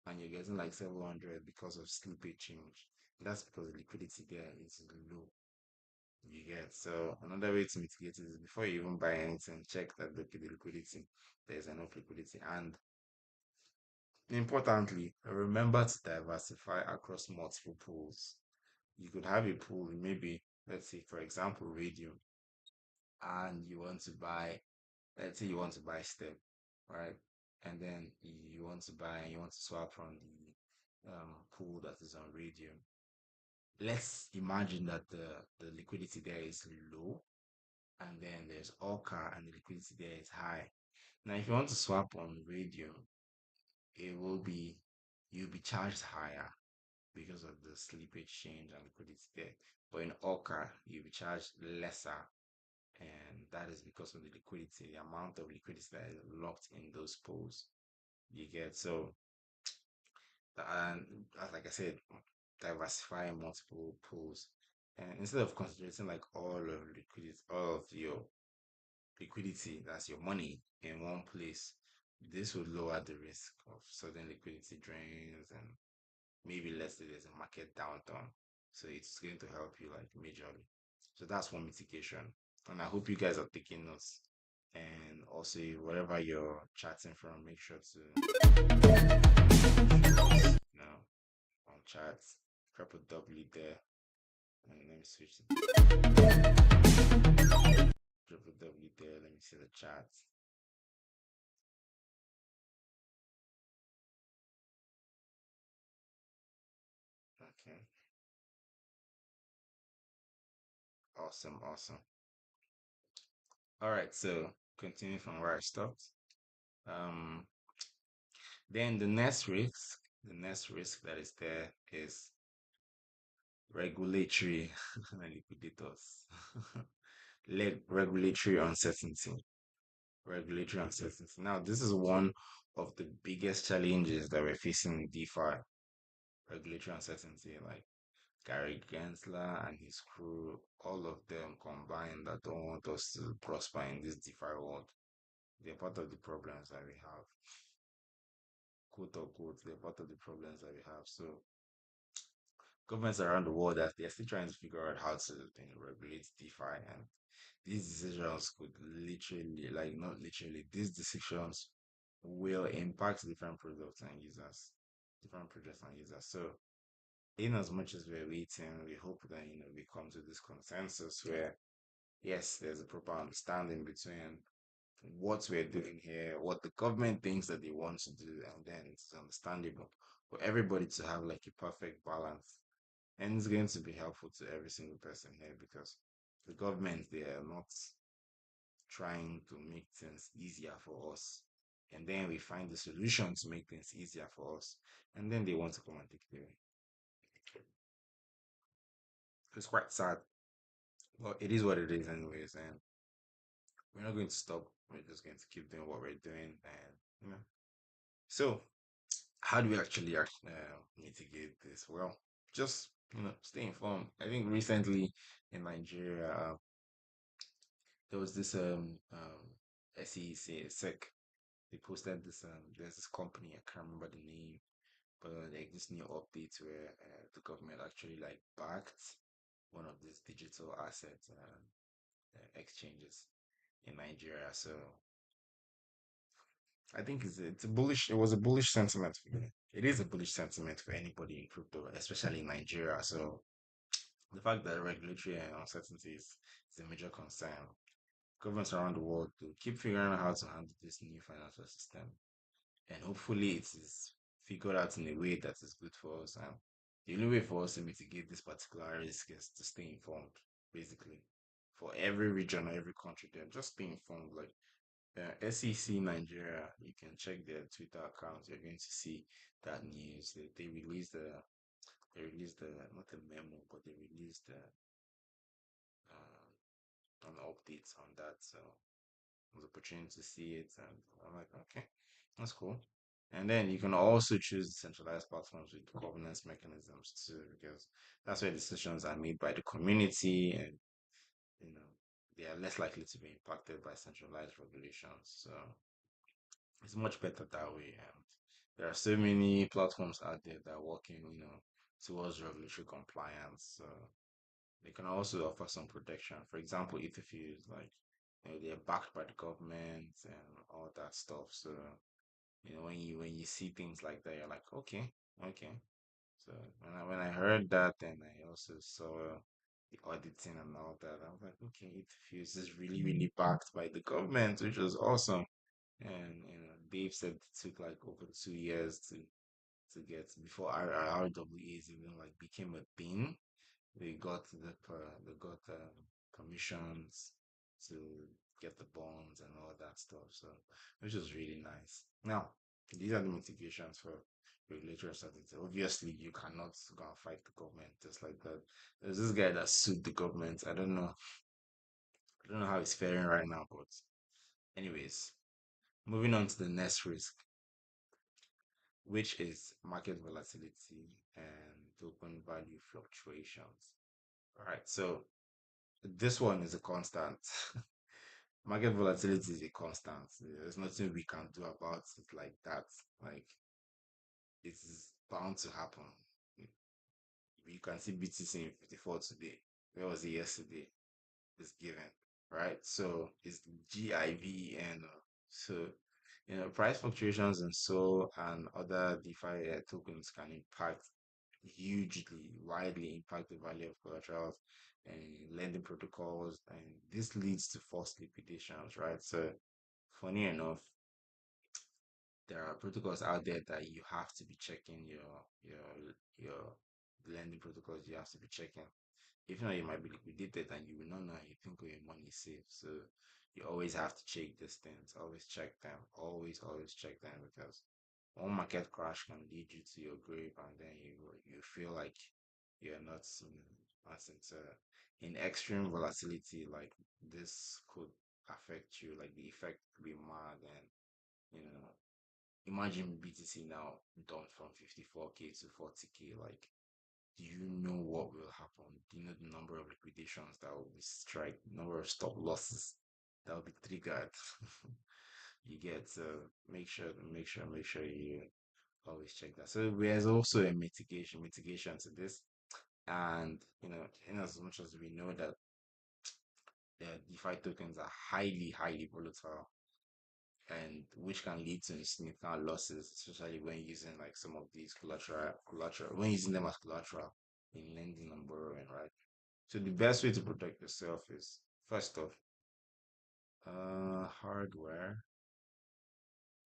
and you're getting like 700 because of slippage change. That's because the liquidity there is low. You get so another way to mitigate it is before you even buy anything, check that the liquidity there's enough liquidity, and importantly, remember to diversify across multiple pools. You could have a pool, maybe let's say for example radium, and you want to buy, let's say you want to buy step, right? And then you want to swap from the pool that is on radium. Let's imagine that the liquidity there is low, and then there's Orca and the liquidity there is high. Now, if you want to swap on radium, it will be you'll be charged higher because of the slippage change and liquidity there. But in Orca, you'll be charged lesser, and that is because of the liquidity, the amount of liquidity that is locked in those pools. You get so, and like I said, diversify multiple pools, and instead of concentrating like all of your liquidity, that's your money, in one place, this would lower the risk of sudden liquidity drains and maybe let's say there's a market downturn. So it's going to help you like majorly. So that's one mitigation. And I hope you guys are taking notes. And also, wherever you're chatting from, make sure to you know on chat, drop a W there. And let me switch it. Drop a W there. Let me see the chat. Okay. Awesome. Awesome. All right. So continue from where I stopped. Um, then the next risk that is there is regulatory liquidators. Regulatory uncertainty. Regulatory uncertainty. Now, this is one of the biggest challenges that we're facing in DeFi. Regulatory uncertainty, like Gary Gensler and his crew, all of them combined that don't want us to prosper in this DeFi world. They're part of the problems that we have. Quote unquote, they're part of the problems that we have. So governments around the world that they're still trying to figure out how to regulate DeFi, and these decisions could literally, like not literally, these decisions will impact different products and users, different projects and users. So in as much as we're waiting, we hope that we come to this consensus where yes, there's a proper understanding between what we're doing here, what the government thinks that they want to do, and then it's understandable for everybody to have like a perfect balance. And it's going to be helpful to every single person here because the government, they are not trying to make things easier for us. And then we find the solution to make things easier for us. And then they want to come and take it away. It's quite sad. But it is what it is, anyways. And we're not going to stop. We're just going to keep doing what we're doing. And. So, how do we actually mitigate this? Well, just stay informed. I think recently in Nigeria, there was this SEC. They posted this there's this company, I can't remember the name, but like this new update where the government actually like backed one of these digital asset exchanges in Nigeria. So I think it was a bullish sentiment for me. It is a bullish sentiment for anybody in crypto, especially in Nigeria. So the fact that regulatory uncertainty is a major concern. Governments around the world to keep figuring out how to handle this new financial system, and hopefully it is figured out in a way that is good for us. And the only way for us to mitigate this particular risk is to stay informed, basically, for every region or every country. They're just stay informed. Like SEC Nigeria, you can check their Twitter accounts. You're going to see that news. They released the not a memo, but they released an update on that. So I was opportunity to see it, and I'm like, okay, that's cool. And then you can also choose decentralized platforms with governance mechanisms too, because that's where decisions are made by the community, and you know they are less likely to be impacted by centralized regulations. So it's much better that way. And there are so many platforms out there that are working, towards regulatory compliance. So they can also offer some protection. For example, if you use like they're backed by the government and all that stuff. So when you see things like that, you're like, okay, okay. So when I heard that, and I also saw the auditing and all that, I was like, okay, it feels is really really backed by the government, which was awesome. And Dave said it took like over 2 years to get before RWAs even like became a thing. They got permissions to get the bonds and all that stuff. So which was really nice. Now these are the mitigations for regulatory uncertainty. Obviously, you cannot go and fight the government just like that. There's this guy that sued the government. I don't know how he's faring right now, but anyways, moving on to the next risk, which is market volatility and token value fluctuations. All right, so this one is a constant. Market volatility is a constant. There's nothing we can do about it like that. Like it is bound to happen. You can see BTC in 54 today. Where was it yesterday? It's given, right? So it's GIV and so price fluctuations and so and other DeFi tokens can impact hugely, widely impact the value of collaterals and lending protocols, and this leads to forced liquidations, right? So funny enough, there are protocols out there that you have to be checking your lending protocols. You have to be checking. If not, you might be liquidated and you will not know. And you think, oh, your money is safe. So you always have to check these things. Always check them. Always check them, because one market crash can lead you to your grave, and then you feel like you're not not into in extreme volatility. Like this could affect you. Like the effect could be mad, and you know imagine BTC now dumped from 54K to 40K. Like, do you know what will happen? Do you know the number of liquidations that will be strike, number of stop losses that will be triggered? You get to make sure you always check that. So there's also a mitigation to this, and in as much as we know that DeFi tokens are highly volatile, and which can lead to significant losses, especially when using like some of these collateral when using them as collateral in lending and borrowing, right? So the best way to protect yourself is first off, hardware.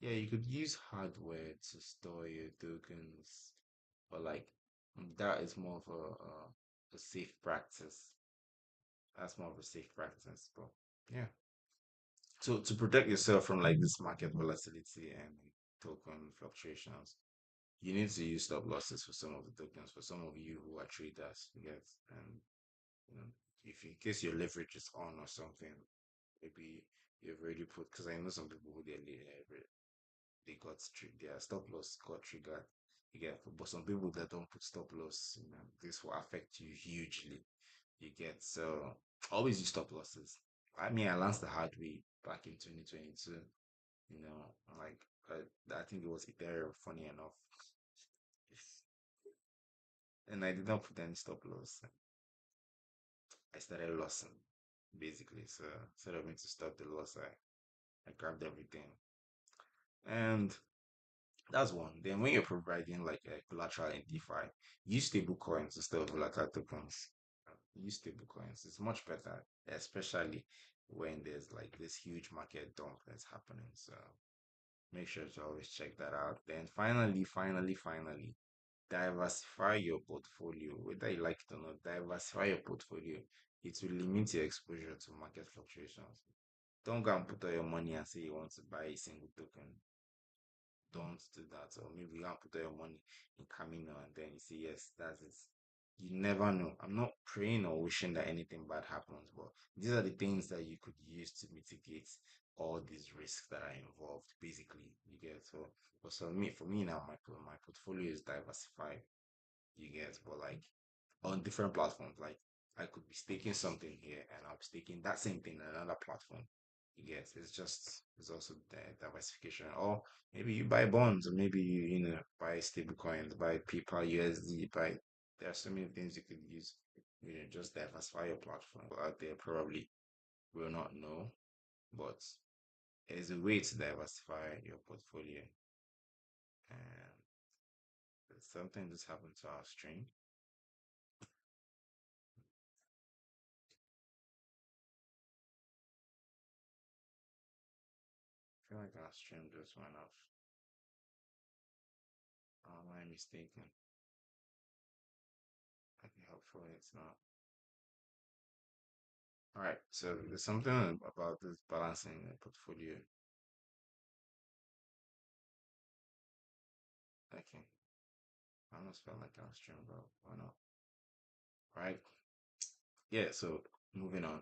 Yeah, you could use hardware to store your tokens, but like that is more of a safe practice. That's more of a safe practice, but yeah. So to protect yourself from like this market volatility and token fluctuations, you need to use stop losses for some of the tokens. For some of you who are traders, you get, and you know, if in case your leverage is on or something, maybe you've already put. Because I know some people who they got their stop loss got triggered. You get, but some people that don't put stop loss, this will affect you hugely. You get, so always use stop losses. I mean, I learned the hard way back in 2022. Like I think it was Ethereum, funny enough, and I did not put any stop loss. I started losing basically. So instead of me to stop the loss, I grabbed everything, and that's one. Then when you're providing like a collateral in DeFi, use stable coins instead of volatile tokens. Use stable coins. It's much better, especially when there's like this huge market dump that's happening. So make sure to always check that out. Then finally, diversify your portfolio. Whether you like it or not, diversify your portfolio. it will limit your exposure to market fluctuations. Don't go and put all your money and say you want to buy a single token. Don't do that. Or maybe you can't put all your money in Camino and then you say, yes, that's it. You never know. I'm not praying or wishing that anything bad happens, but these are the things that you could use to mitigate all these risks that are involved. Basically, you get so. But for me now, my portfolio is diversified. You get, but like on different platforms, like I could be staking something here and I'll be staking that same thing on another platform. You get, it's also the diversification. Or maybe you buy bonds, or maybe you buy stable coins, buy PayPal USD, buy. There are so many things you could use. Just diversify your platform. Out there probably will not know, but there's a way to diversify your portfolio. And something just happened to our stream. I feel like our stream just went off. Or am I mistaken? Okay, hopefully it's not. All right, so there's something about this balancing the portfolio. Okay, I almost felt like I was streaming, but why not? Right? Yeah, so moving on.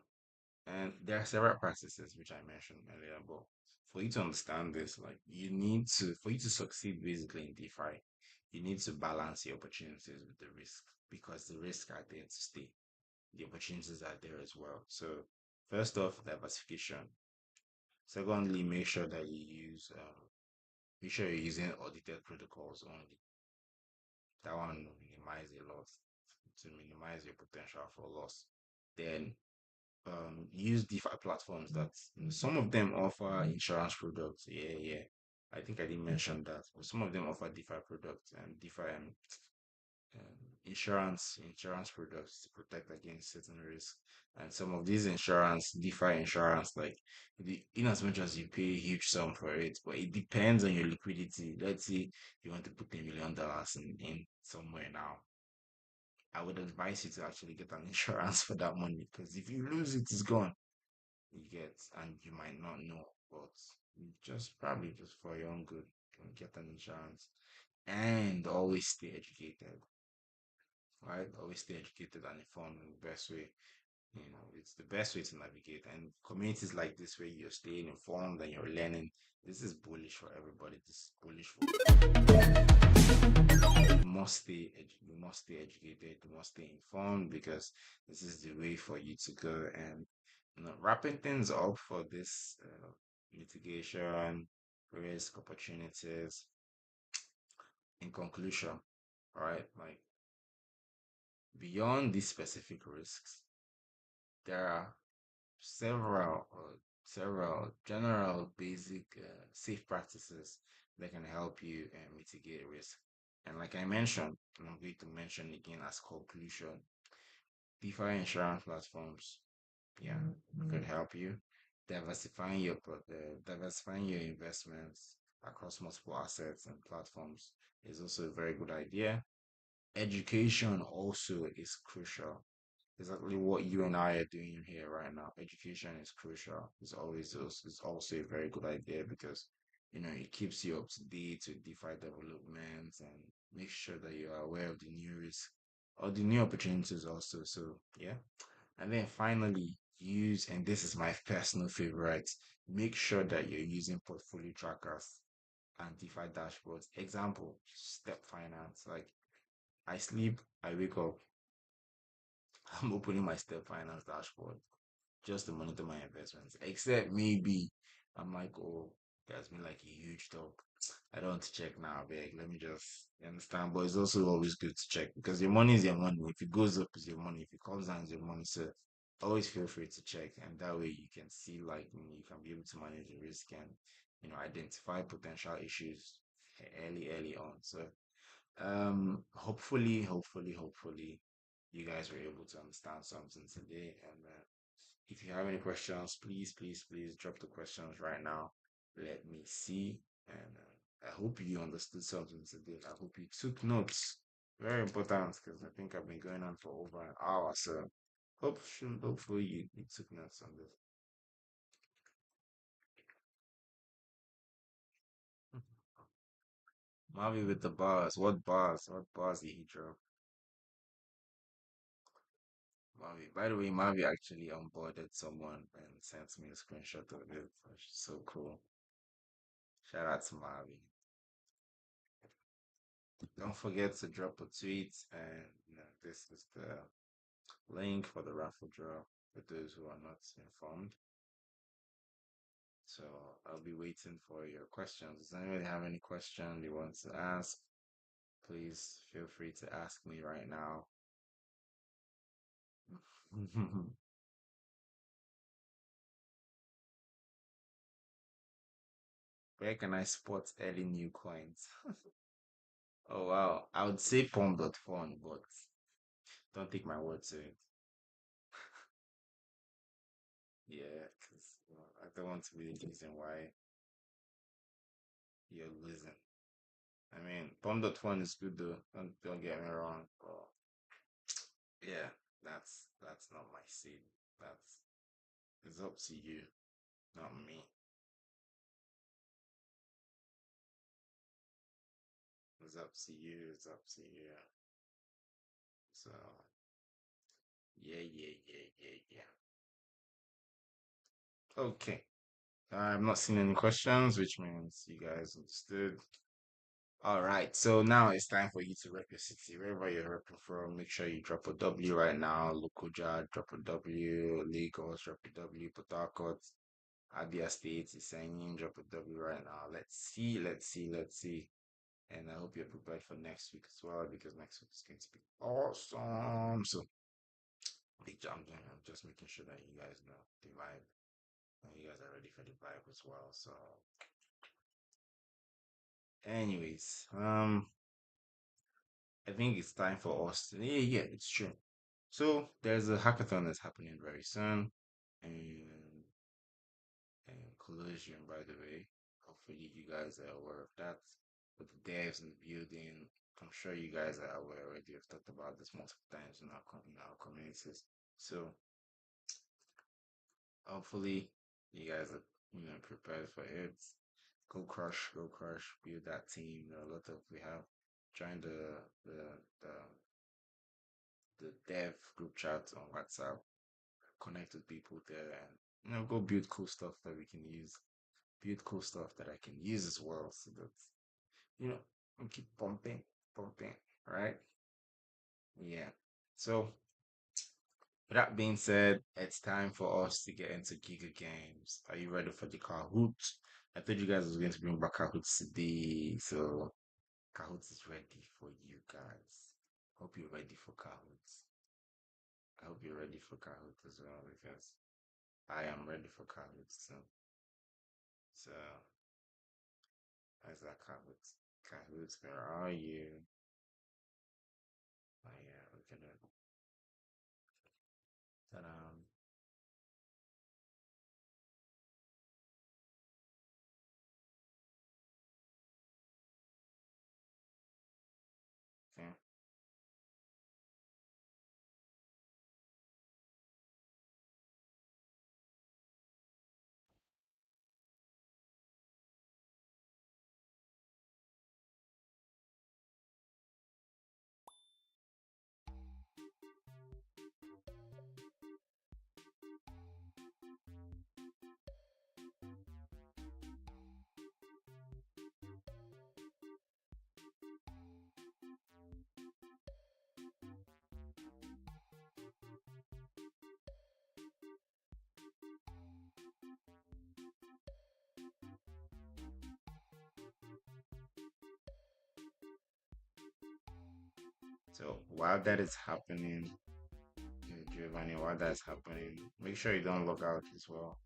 And there are several practices which I mentioned earlier, but for you to understand this, like for you to succeed basically in DeFi, you need to balance your opportunities with the risk because the risks are there to stay. The opportunities are there as well. So first off, diversification. Secondly, make sure you're using audited protocols only. That one will minimize a lot to minimize your potential for loss. Then use DeFi platforms that some of them offer insurance products. Yeah, yeah. I think I didn't mention that. But some of them offer DeFi products and DeFi insurance products to protect against certain risks. And some of these DeFi insurance, like in as much as you pay a huge sum for it, but it depends on your liquidity. Let's say you want to put $1 million in somewhere now. I would advise you to actually get an insurance for that money because if you lose it, it's gone. You get, and you might not know, but you just probably just for your own good, get an insurance and always stay educated, right? Always stay educated and informed in the best way. It's the best way to navigate. And communities like this, where you're staying informed and you're learning, this is bullish for everybody. This is bullish for you must stay educated, you must stay informed because this is the way for you to go. And wrapping things up for this mitigation, risk, opportunities. In conclusion, all right, like beyond these specific risks, there are several general basic safe practices that can help you mitigate risk. And like I mentioned, and I'm going to mention again as conclusion, DeFi insurance platforms, yeah, could help you. Diversifying your investments across multiple assets and platforms is also a very good idea. Education also is crucial. Exactly what you and I are doing here right now. Education is crucial. It's also a very good idea because it keeps you up to date with DeFi developments and make sure that you are aware of the new risk or the new opportunities also. So yeah. And then finally, and this is my personal favorite, make sure that you're using portfolio trackers and DeFi dashboards. Example, step finance. Like I sleep, I wake up, I'm opening my step finance dashboard just to monitor my investments. Except maybe I'm like, oh, there's been like a huge top. I don't want to check now, beg. Let me just understand. But it's also always good to check because your money is your money. If it goes up, it's your money. If it comes down, it's your money. So always feel free to check, and that way you can see, like, you can be able to manage the risk and identify potential issues early on. So hopefully, you guys were able to understand something today. And if you have any questions, please drop the questions right now. Let me see. And I hope you understood something today. I hope you took notes. Very important because I think I've been going on for over an hour. So Hopefully you took notes on this. Mavi with the bars. What bars? What bars did he drop? Mavi. By the way, Mavi actually onboarded someone and sent me a screenshot of it, which is so cool. Shout out to Mavi. Don't forget to drop a tweet, and this is the link for the raffle draw for those who are not informed. So I'll be waiting for your questions. Does anybody have any question they want to ask? Please feel free to ask me right now. Where can I spot early new coins? Oh wow, I would say pom.fun, but don't take my word to it. Yeah, because I don't want to be the reason why you're losing. I mean, pom.fun is good though. Don't get me wrong, but yeah, that's not my seed. That's it's up to you, not me. It's up to you. It's up to you. So yeah. Okay. I'm not seeing any questions, which means you guys understood. All right, so now it's time for you to rep your city. Wherever you're repping from, make sure you drop a W right now. Lokoja, drop a W. Lagos, drop a W. Port Harcourt, Abia State is saying, drop a W right now. Let's see. And I hope you're prepared for next week as well, because next week is going to be awesome. So, big jump. I'm just making sure that you guys know the vibe. And you guys are ready for the vibe as well. So, anyways, I think it's time for us to, yeah, it's true. So there's a hackathon that's happening very soon, and collision, by the way. Hopefully you guys are aware of that. With the devs in the building, I'm sure you guys are aware already. I've talked about this multiple times in our communities. So hopefully you guys are prepared for it. Go crush, build that team. A lot of we have joined the the dev group chat on WhatsApp, connect with people there, and go build cool stuff that we can use. Build cool stuff that I can use as well, so that we keep pumping, right? Yeah. So with that being said, it's time for us to get into Giga Games. Are you ready for the Kahoot? I told you guys I was going to bring back Kahoot today, so Kahoot is ready for you guys. Hope you're ready for Kahoot. I hope you're ready for Kahoot as well, because I am ready for Kahoot. So how's that Kahoot? Kahoot, where are you? Oh yeah, look at it. Ta-da. Okay. So while that is happening, Giovanni, while that's happening, make sure you don't log out as well.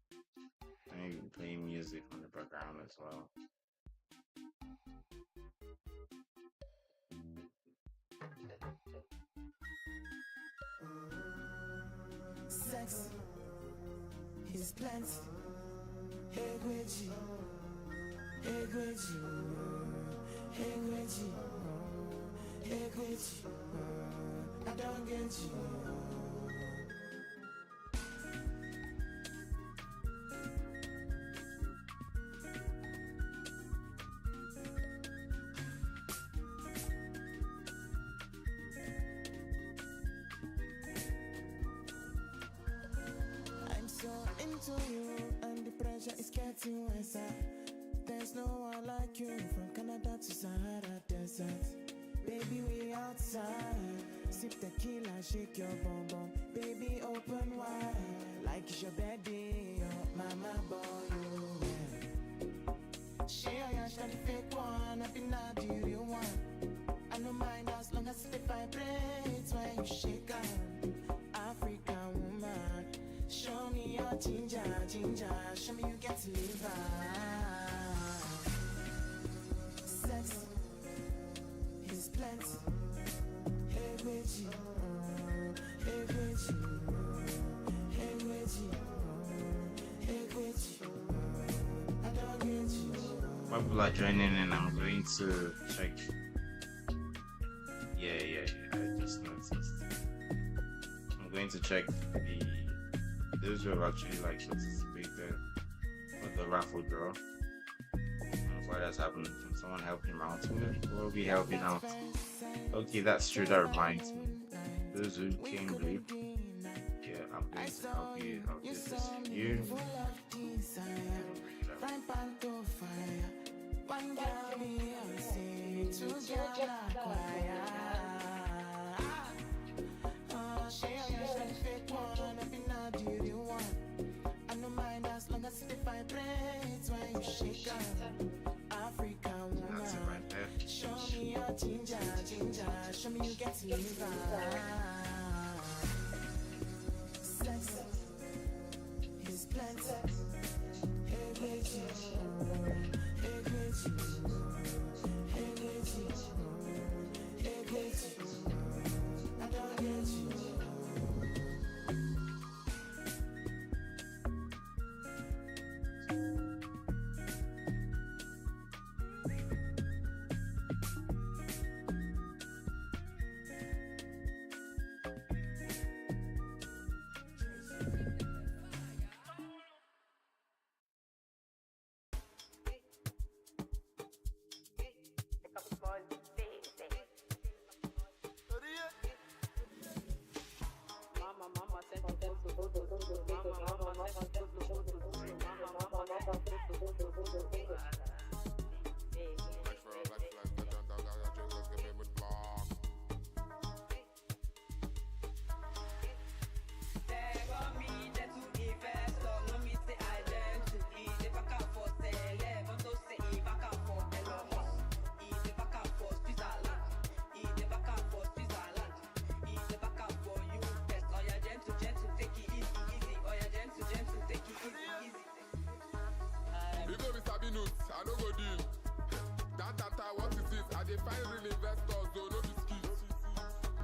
And you can play music on the background as well. Sex is plenty. Hey, Gucci. Hey, Gucci. Hey, Gucci. Hey, Gucci. I don't get you. to you, and the pressure is getting worse. There's no one like you from Canada to Sahara Desert. Baby, we outside. Sip tequila, shake your bum bum. Baby, open wide. Like it's your birthday, oh, mama boy, yeah. Share your shot, the fake one. I be not the real one. I don't mind as long as it vibrates when you shake on. African woman, show me your ginger, ginger. Show me you get to live sex is plenty. Hey, Reggie, hey, Reggie, hey, Reggie, hey, Reggie. I don't get you. People are joining and I'm going to check. Yeah, I just noticed. I'm going to check those who have actually like participated with the raffle draw. What has happened? Can someone help him out? We'll be helping out. Okay, that's true. That reminds me. Those who came late, yeah, I'm going to help you. I'll do this for you. That's it right there. Show me your ginger, ginger. Show me you get to live. Sex is plenty. Hey, Reggie. Hey, Reggie. Hey, Reggie. Hey, Reggie. I don't get you. I no go deal. That data, what is it? I dey find real investors, though no be skills.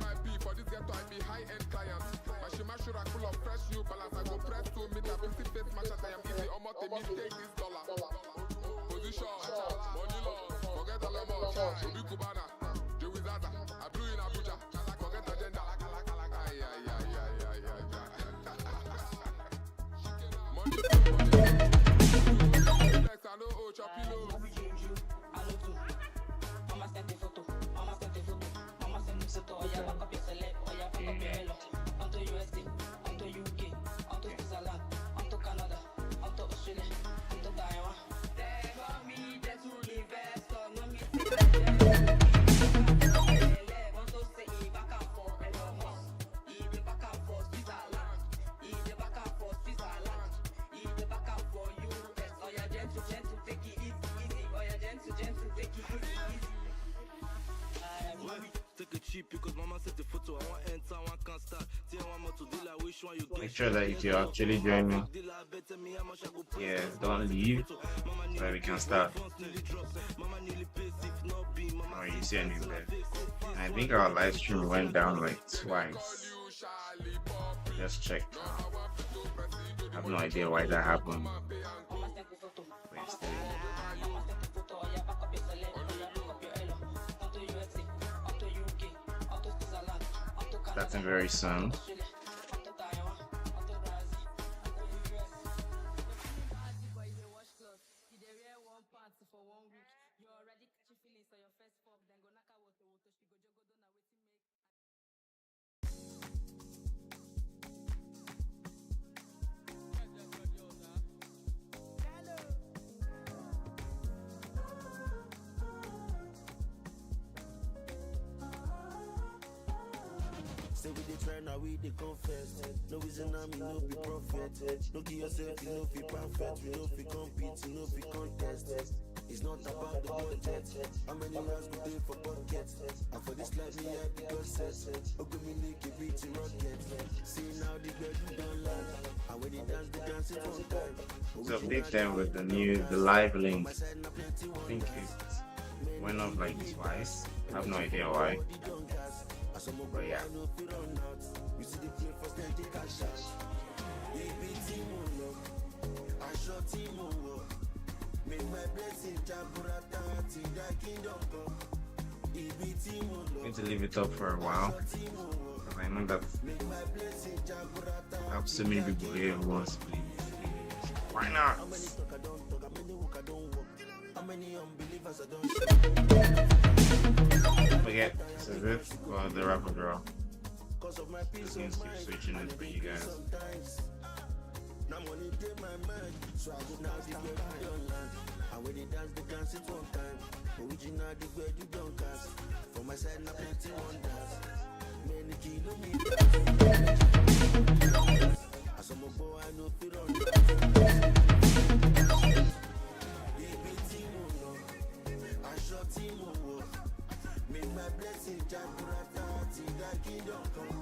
My P for this ghetto, I be high-end client. My shima shura full of fresh new balance. I go press 2 meter, 50 face match as I am easy. Almost a mistake this dollar. Position, money law, forget Alamo, Obi Kubana, Joey Zaza, I blew in Abuja, forget agenda. Ay. Money, next I know, oh, Chapilo. Because mama said the photo, I want enter, I can't start. Make sure that if you're actually joining, yeah, don't leave so that we can start. Oh, you see any there? I think our live stream went down like twice. Just check. I have no idea why that happened. Wait, stay. Starting very soon. Say we dey try now, we dey confess. No reason I me no be prophet. No give yourself, you know fi perfect. We know fi compete, you know fi contest. It's not about the budget. How many rounds we do for buckets? And for this life, me I be God says. Okay, me make it beat in rocket. See now the girl you don't land. And when they dance it one time. So update them with the live link. I think it went up like twice. I have no idea why. But yeah. I'm going to leave it up for a while, because I know that I have so many people here who want to play. Why not? Don't forget, this is it for the rapper draw. Just going to keep switching it for you guys. Now money take my mind, so I go now the girl you don't land. And when they dance it one time. Original the girl you don't cast. For my side now plenty wonders. Many kilometers. As I'm a boy I know fit on that. Baby Timo, I shot Timo. Make my blessing Jaburata, that kingdom come.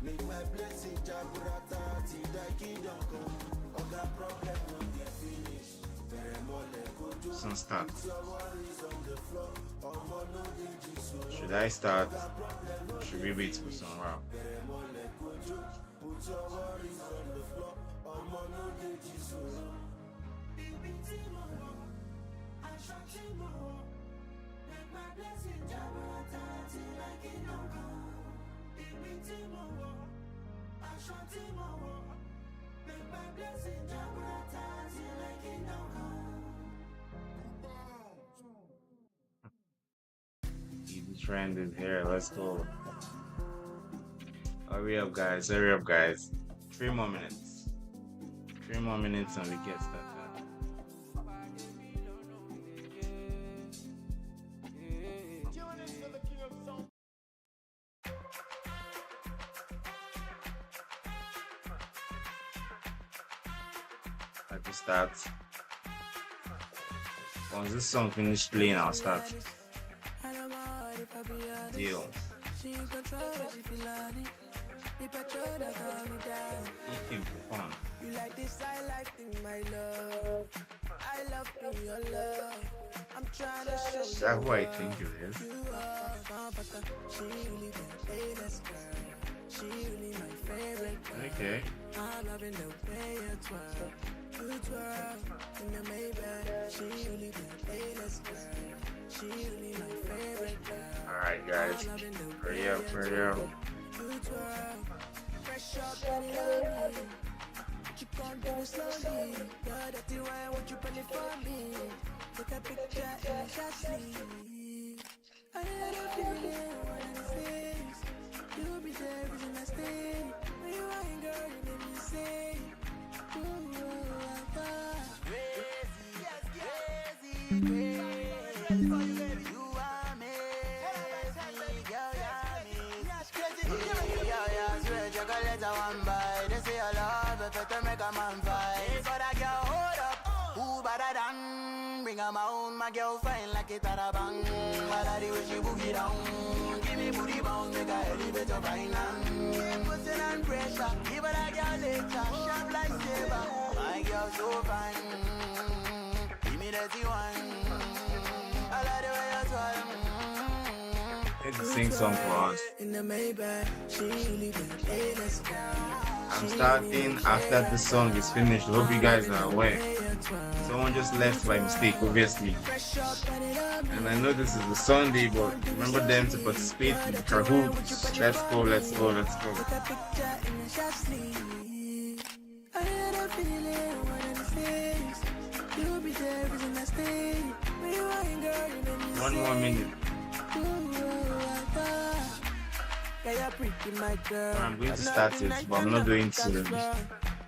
Make my blessing Jaburata, that kingdom come. All that problem will get finished. Some start. Should I start? Should we wait for some while? The trend is here. Let's go. Hurry up, guys. Hurry up, guys. 3 more minutes. 3 more minutes and we get started. Let me start. Once this song finishes playing, I'll start. Deal. Eating for fun. You like this, I like thing, my love. I love your love. I'm trying to show Is that who I think it is? you are. She really the latest girl. She really my favorite girl. Okay. I'm loving the way you twirl. You twirl in the Maybach. She really the latest girl. She really my favorite girl. Alright, guys. Hurry up, hurry up. You twirl. Fresh up and lonely. You can't do it slowly. You're dirty wine, won't you put it for me? Take a picture in a shot sleeve. I had a feeling when I say you'll be there reason I stay. When you ain't girl, you make me say crazy, crazy, crazy. You are me, girl, you're me. Yeah, swear chocolate I want buy. They say I love it, but to make a man fight. But I girl, hold up, who better than? Bring 'em out, my girl fine like it at a bang. My daddy wish you boogie down. Give me booty bounce, make a elevator finance. Pussing and pressure, give it a girl later. Sharp like saber, my girl so fine. Give me the T1. I like the way you twirl. Let's sing song for us. In the Maybach, she really the latest girl. I'm starting after the song is finished. Hope you guys are aware. Someone just left by mistake, obviously. And I know this is the Sunday, but remember them to participate in the Kahoot. Let's go, let's go, let's go. One more minute. I'm going to start it, but I'm not going to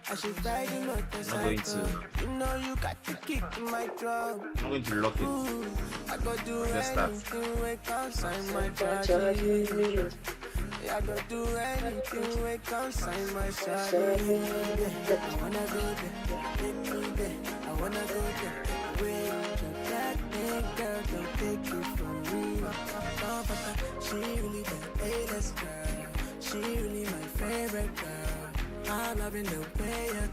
I should ride a I'm not going to. motorcycle. You know you got to kick in my drum. I'm going to lock it. Ooh, I go do Just start. anything wake up, sign my charity. I go do anything wake up, sign my charity. I wanna go there, take me there. I wanna go there. Wait, that big girl don't take it from me. Oh, but she really the latest girl. She really my favorite girl. I'm loving the way you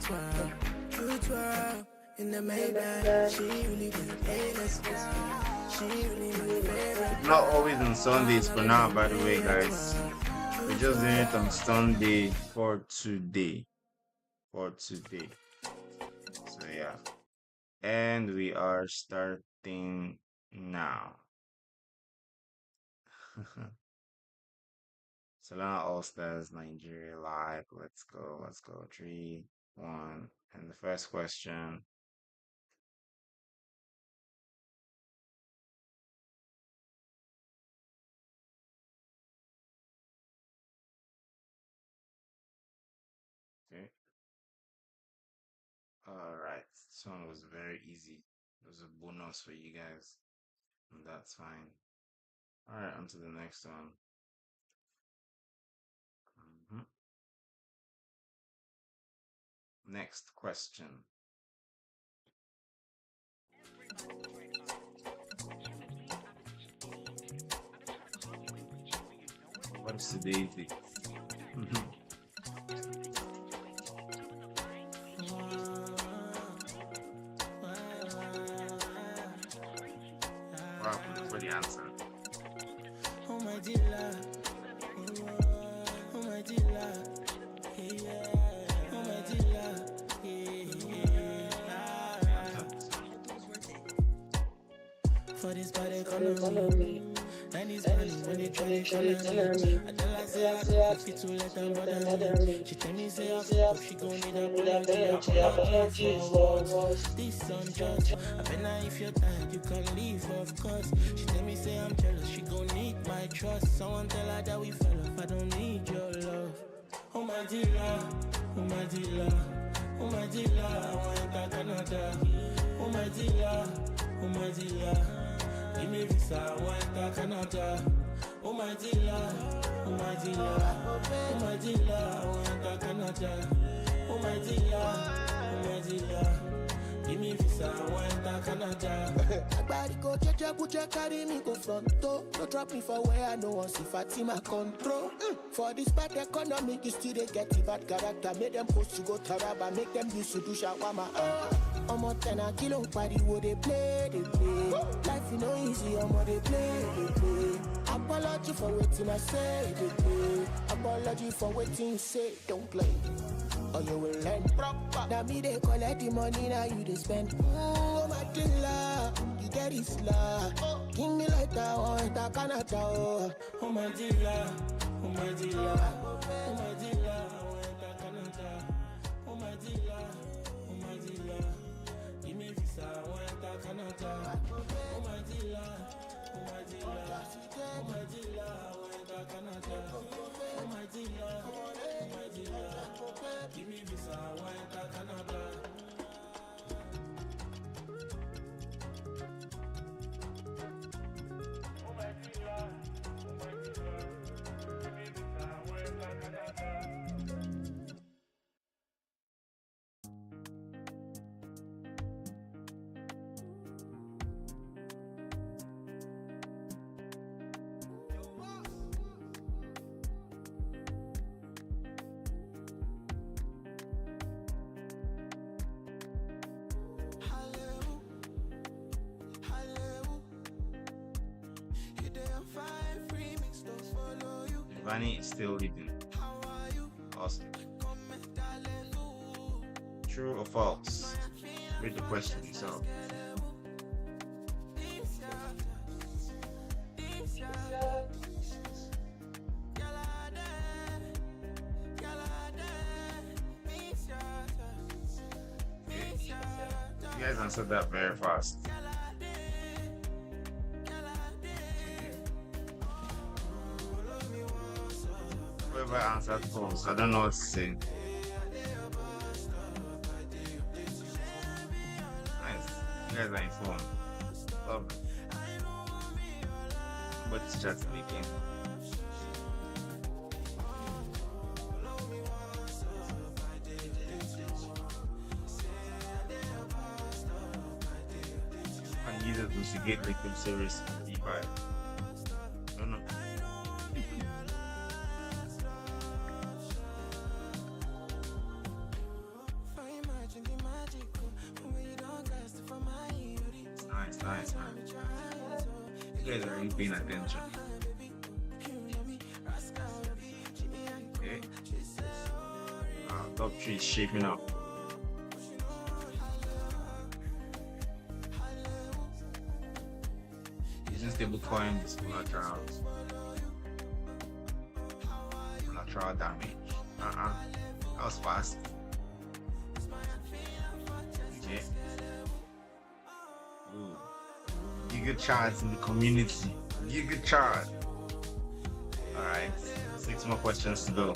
twirl in the Maybach. She really the latest girl. She really my favorite. Not always on Sundays for now, by the way, guys. We're just doing it on Sunday for today. So yeah. And we are starting now. Solana All Stars Nigeria live. Let's go. 3, 1. And the first question. Okay. Alright. This one was very easy. It was a bonus for you guys. And that's fine. Alright, on to the next one. Next question. What is today's date? Wow, for the answer. Oh my dealer, oh my dealer, yeah. Oh my dealer, yeah. For this bad economy, and this money when they try to tell me. I tell her say I fit to let them bother me. She tell me say I fuck, she gon' need a apology for this unjust. I bet now if you're tired, you can leave, of course. She tell me say I'm jealous, she gon' need my trust. Someone tell her that we fell off, I don't need your love. Oh my dealer, oh my dealer, oh my dealer, I want that Canada. Oh my dealer, oh my dealer, give me visa, I want that Canada. Oh my dealer, oh my dealer, oh my dealer, I want that Canada. Oh my dealer, oh my dealer, give me visa, I want that Canada. Everybody go check, put carry me go front door. Don't drop me for where I know once if I see my control. For this bad economy, you still they get the bad character. Make them post to go Taraba, make them used to do shawama. I'm on 10 a kilo party, what they play. Life is no easy, I'm what they play. Apology for waiting, I say, they play. Apology for waiting, you say, don't play. Or you will learn proper. Now me they collect the money, now you they spend. Oh my dealer, you get it slow. Give me like that, oh that Canada. Oh my dealer, oh my dealer, oh my dealer, oh that Canada. Oh my dealer, oh my dealer, give me visa, oh that Canada. Oh my dealer, oh my dealer, oh my dealer, oh that Canada. Oh my dealer, oh my dealer. Give me visa, why that Canada? Oh my dealer, give me visa, why that Canada? Vanny is still leading. Awesome. True or false? Read the question yourself. You guys answered that very fast. Whoever answered false, I don't know what to say. You guys are informed. Love it. But it's just making. And users to get liquid service DeFi. I don't know. Nice. You guys are really paying attention. Okay. Top 3 is shaping up. Using stable coins, collateral damage. That was fast. Okay. Ooh. You good charts in the community. You good chart. Alright. 6 more questions to go.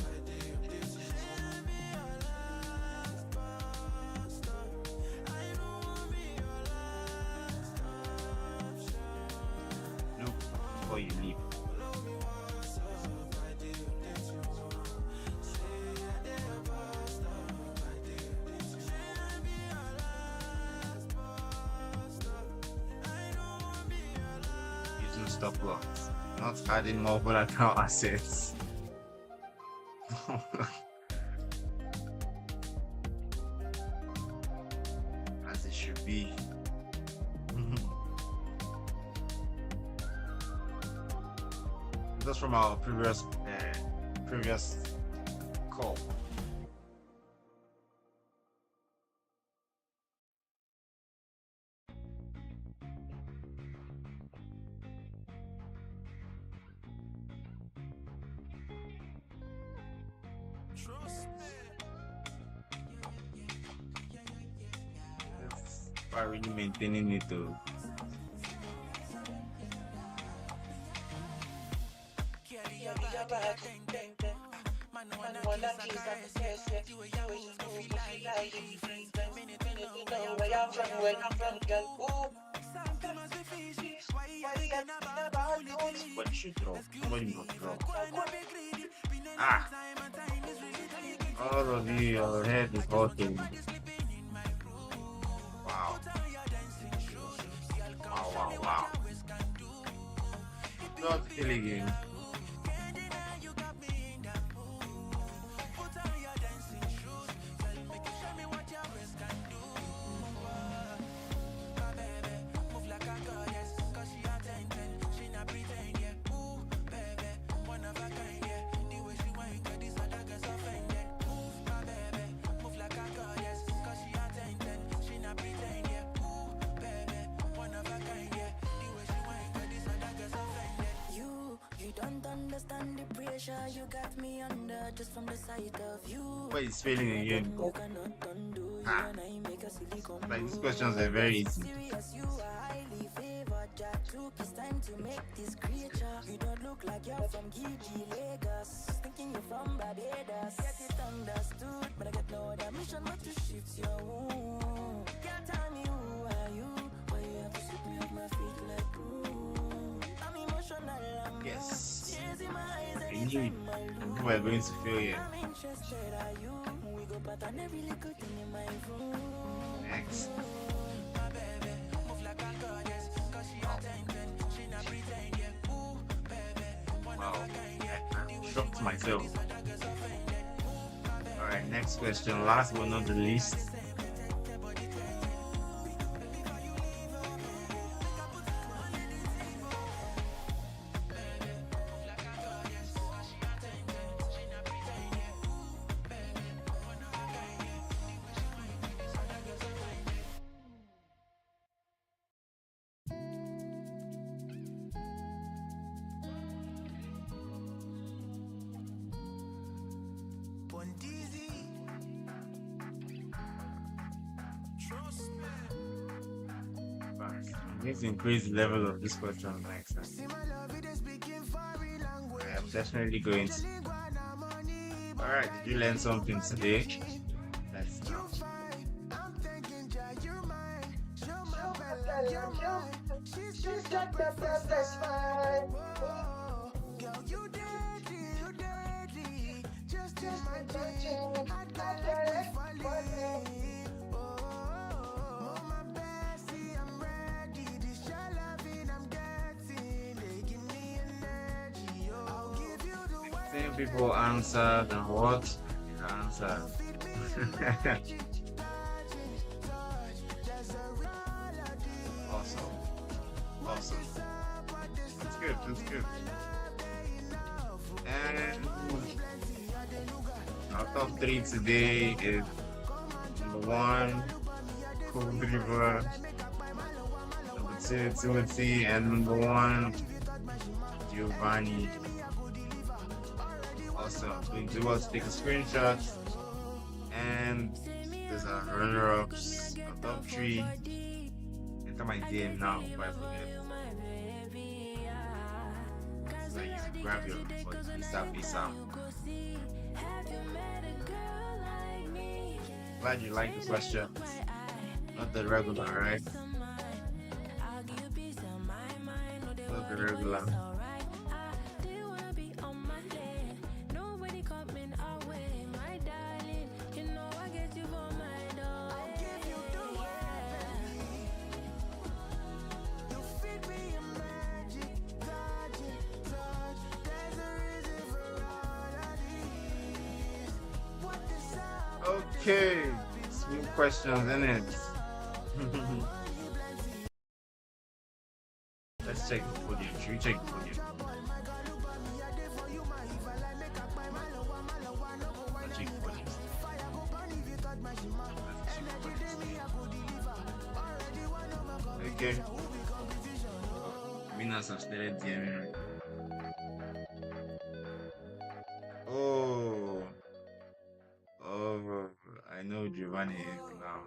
Look before you leave. Using stop loss, not adding more volatile assets. As it should be. That's from our previous call. By really maintaining it though. What should draw? What you not draw? All of you, your head is hurting. Wow. Not killing him. Understand the pressure you got me under just from the sight of you. What is failing again? Like these questions are very easy. You are highly favored. Jack took his time to make this creature. You don't look like you're from Gigi, Lagos. Thinking you're from Barbados. Get it understood, but I got no other mission but to shift your wound. Can't tell me who are you, but you have to sweep me off my feet like glue. I'm emotional. Yes. I knew it. And we're going to fail here. Next. Wow. I shocked myself. Alright, next question. Last but not the least. I need to increase the level of this question next time. I am definitely going to. Alright, did you learn something today? Let's go. She's got the perfect smile. Oh, girl, you deadly. Just imagine, I'd like falling. Oh, my bestie, I'm ready. This your loving I'm getting. They give me energy. Oh, I'll give you the world. Same people answer than what? Answer. Awesome. Awesome. That's good. That's good. And our top three today is number one, Cold River, number two, Timothy, and number one, Giovanni. Also, please do us take a screenshot. And there's our runner-ups, our top three. Enter my DM now before I forget. So you can grab your ASAP. Glad you like the question. Not the regular, right? Not the regular. Okay, smooth questions, innit? Let's check the podium. Should we check the podium? Let's check the podium. Okay. Winners have started DMing. Oh. Oh, I know Giovanni is now.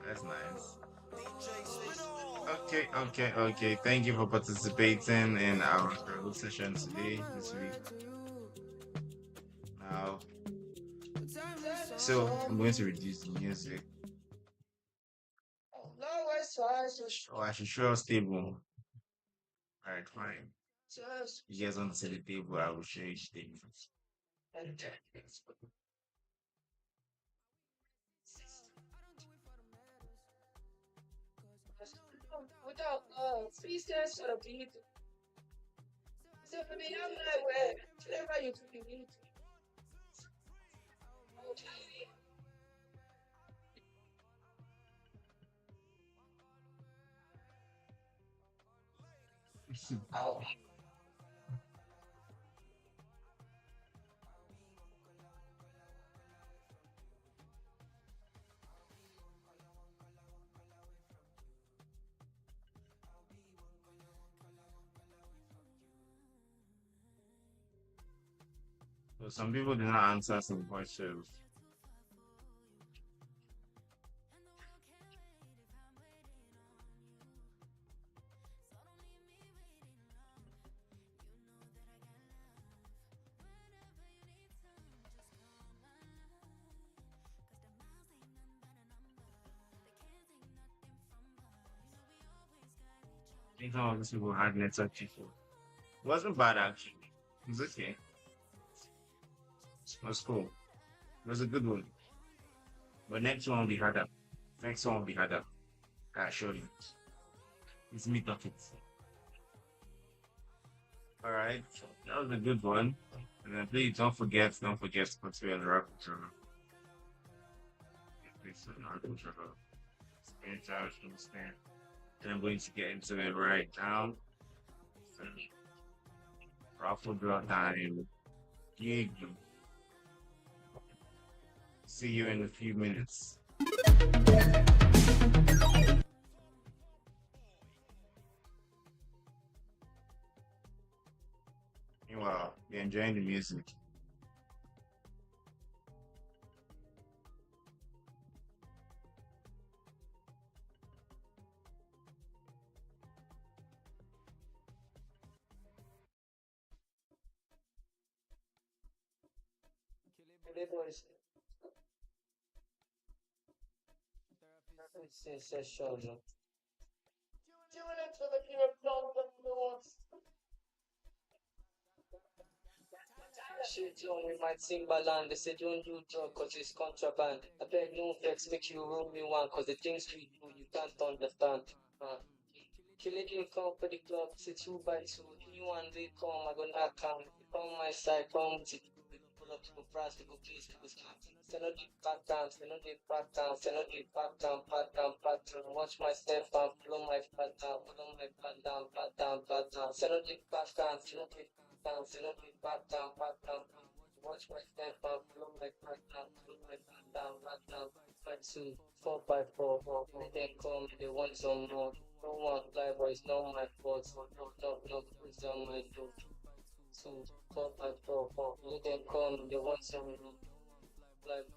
That's nice. Okay. Thank you for participating in our group session today, this week. Now, so I'm going to reduce the music. Oh, I should show stable. Alright, fine. You guys want to see the table? I will show you the table. Without love, please dance for the beat. So for me, I'm not wet. Whatever you can be. Oh. So some people did not answer some questions. I think some of these people had network issues. It wasn't bad actually. It was okay. It was cool. It was a good one. But next one will be harder. Next one will be harder. I assure you. It's me talking. Alright. That was a good one. And then please don't forget to put me on the record server. Please on the record server. Screenshot, understand. And I'm going to get into it right now. Raffle draw time. Gig. See you in a few minutes. Meanwhile, you're enjoying the music. Session. Tune into the King of Songs and Nuance. Shit, on with my Timberland. They say don't do drug cause it's contraband. I beg no vex, make you roll me one cause the things we do you can't understand. Killing you come for the club, say 2x2. Anyone they come, I go knock on. Come my side, come to pull up to the price, to go please, to go start. Send out the back down, send out the back down, send out the back down, pat down, pat down. Watch my step and follow my pat down, follow my pat down, pat down, pat down. Send out the back down, send out the down, send out the back down, pat down. Watch my step and follow my pat down, follow my pat down, pat down. 5 2 4 by 4, they then come, they want some more. No one fly, but it's not my fault. No, it's on my door. 2 4 by 4, they then come, they want some more. Like,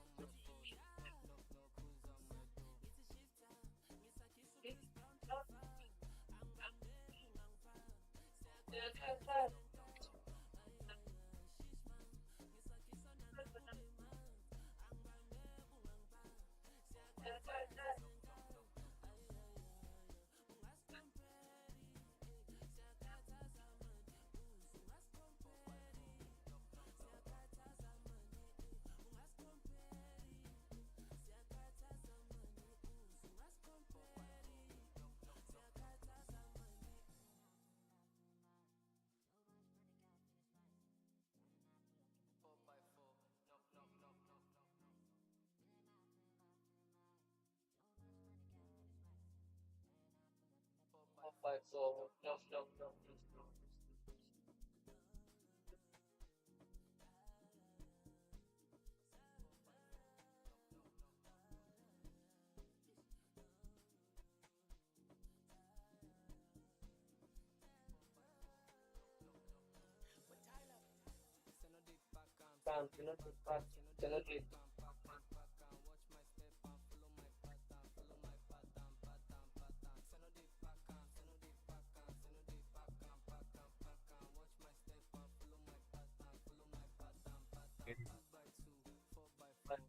five, four, no. You know the back, you know the back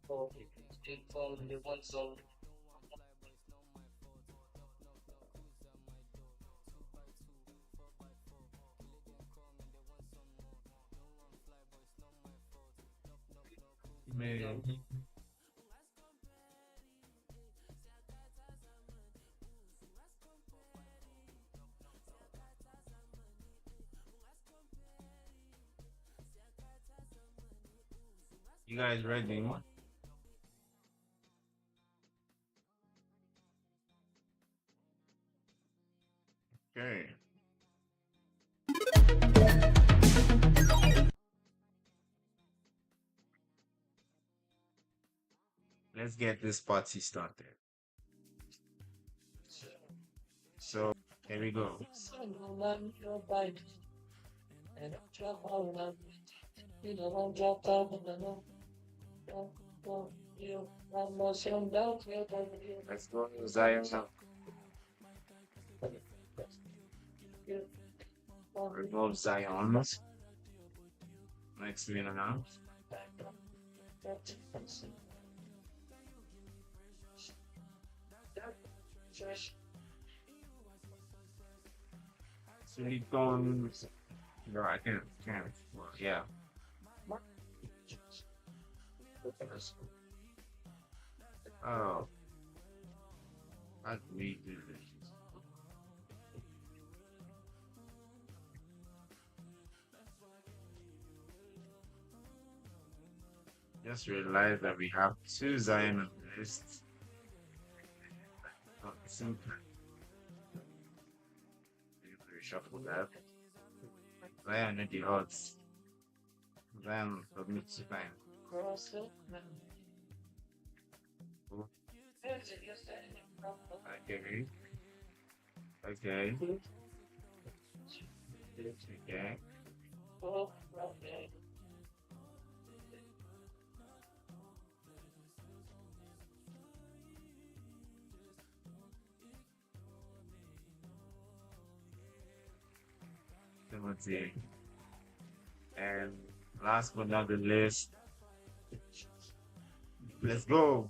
four, they come, they want some. Man. You guys ready? Okay. Let's get this party started. So here we go. And drop all of you know, drop down and you almost down here. Let's go to Zion now. Remove Zion. Next winner now. Silicon. No, I can't. Well, yeah. Oh. How do we do this? Just realized that we have 2 Zion on the list. Oh, simple. Reshuffle that. Zion at the odds. Zion submit to time. Okay. Okay. Okay. Let's see. And last but not the least, let's go.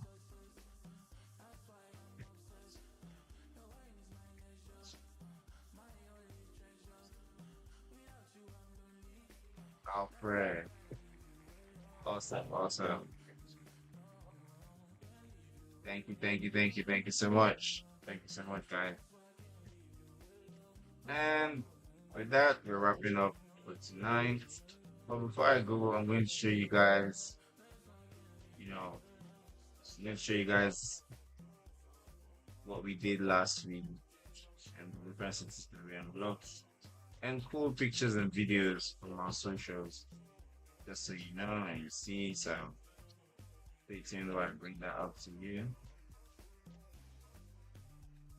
Alfred. Awesome, awesome. Thank you so much. Thank you so much, guys. And with that, we're wrapping up for tonight. But before I go, I'm going to show you guys, you know, I'm going to show you guys what we did last week and the references that we unblocked and cool pictures and videos from our socials, just so you know and you see. So stay tuned while I bring that up to you.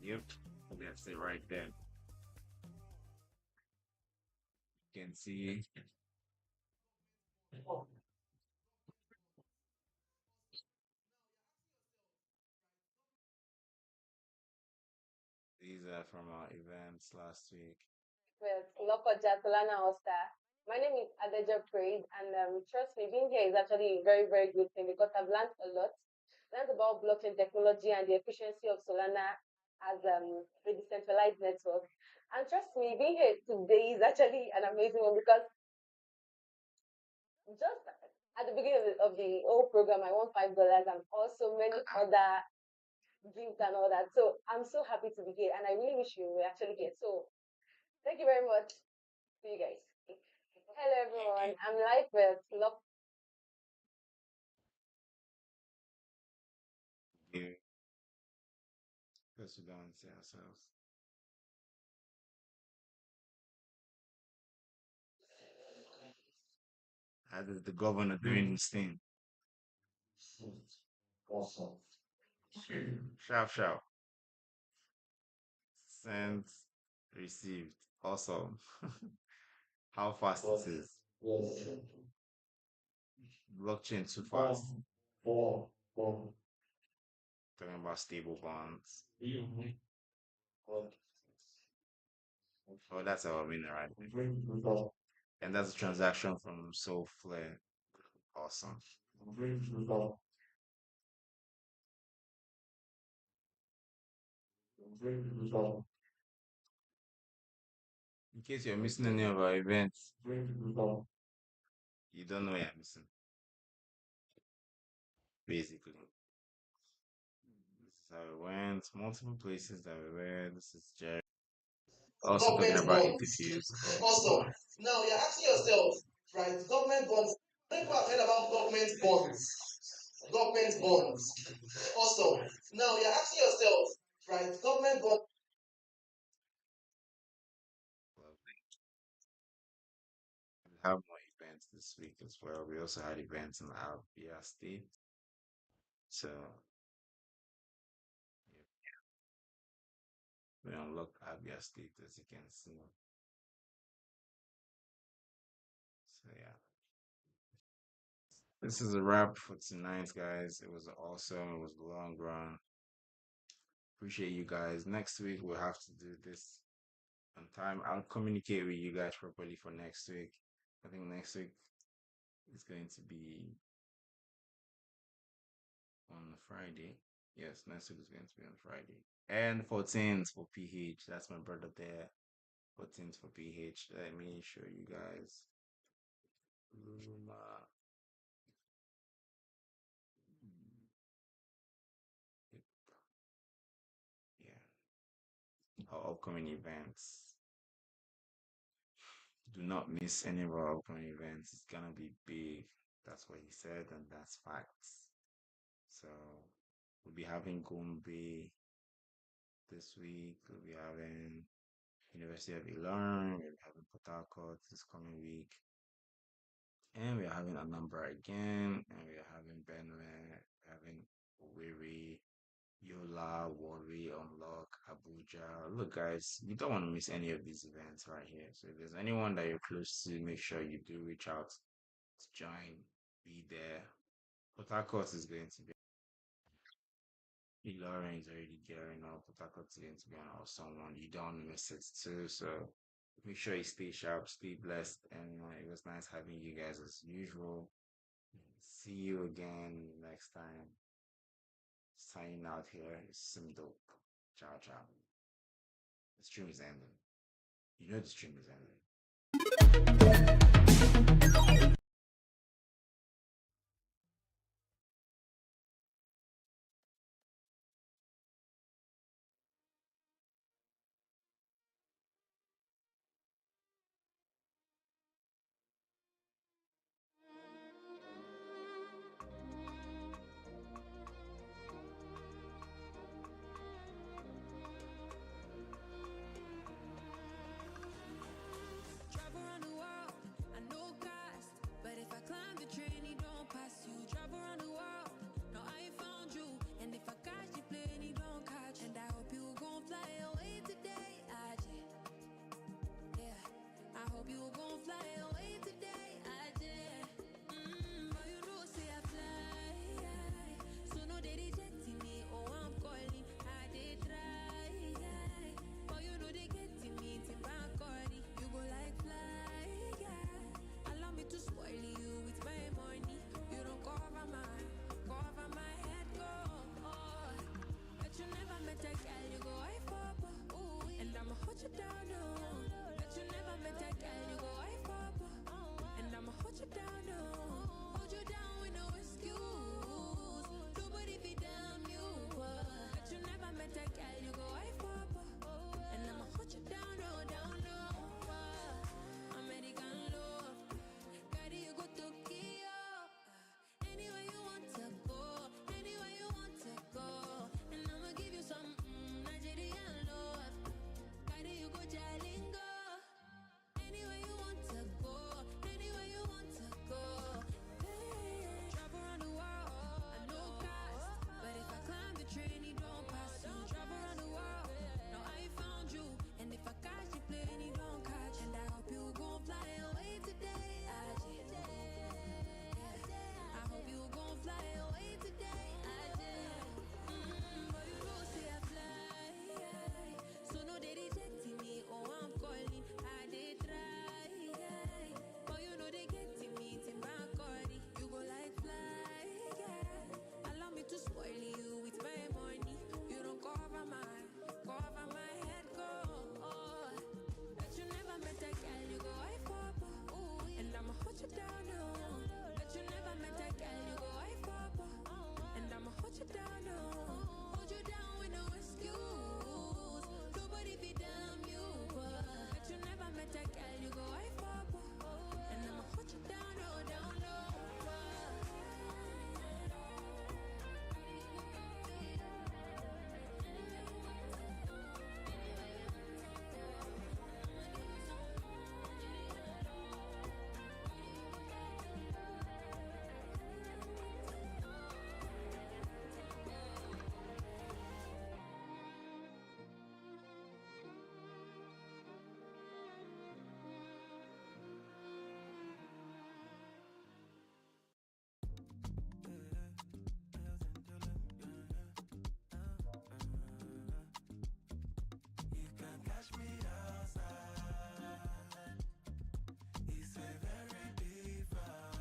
Yep, that's it right there. You can see. These are from our events last week. With Lokoja Solana Osta. My name is Adeja Praise, and trust me, being here is actually a very, very good thing because I've learned a lot. Learned about blockchain technology and the efficiency of Solana as a decentralized network. And trust me, being here today is actually an amazing one because just at the beginning of the whole program, I won $5 and also many other drinks and all that. So I'm so happy to be here, and I really wish you were actually here. So thank you very much. See you guys. Hello everyone. I'm live with Lok. Yeah, because we don't see ourselves. How is the governor doing his thing? Sharp, sharp. Sent, received. Awesome. How fast it is. Blockchain too fast. Talking about stable bonds. Oh, that's our winner right there. And that's a transaction from Soulflare. Awesome. In case you're missing any of our events, you don't know you're missing. Basically. This is how it went. Multiple places that we were. This is Jerry. Also talking about interviews. Also, now you're asking yourself, right? Government bonds. People have heard about government bonds. Government bonds. Also, now you're asking yourself, right? Government bonds. We have more events this week as well. We also had events in Abia State. So yeah, we unlocked Abia State as you can see. So yeah. This is a wrap for tonight, guys. It was awesome. It was a long run. Appreciate you guys. Next week we'll have to do this on time. I'll communicate with you guys properly for next week. I think next week is going to be on Friday. Yes, next week is going to be on Friday. And 14th for PH. That's my brother there. 14th for PH. Let me show you guys. Luma. Yeah. Our upcoming events. Do not miss any of our upcoming events. It's gonna be big. That's what he said, and that's facts. So we'll be having Gombe this week. We'll be having University of Ilorin. We'll be having Port Harcourt this coming week. And we're having Anambra again. And we're having Benue. We're having Owerri, Yola, Warri, Unlock, Abuja. Look, guys, you don't want to miss any of these events right here. So if there's anyone that you're close to, make sure you do reach out to join, be there. Port Harcourt is going to be. Lauren is already gearing up. Port Harcourt is going to be an awesome one. You don't miss it too. So make sure you stay sharp, stay blessed, and it was nice having you guys as usual. See you again next time. Signing out here is Simdo. Ciao, ciao. The stream is ending. You know the stream is ending.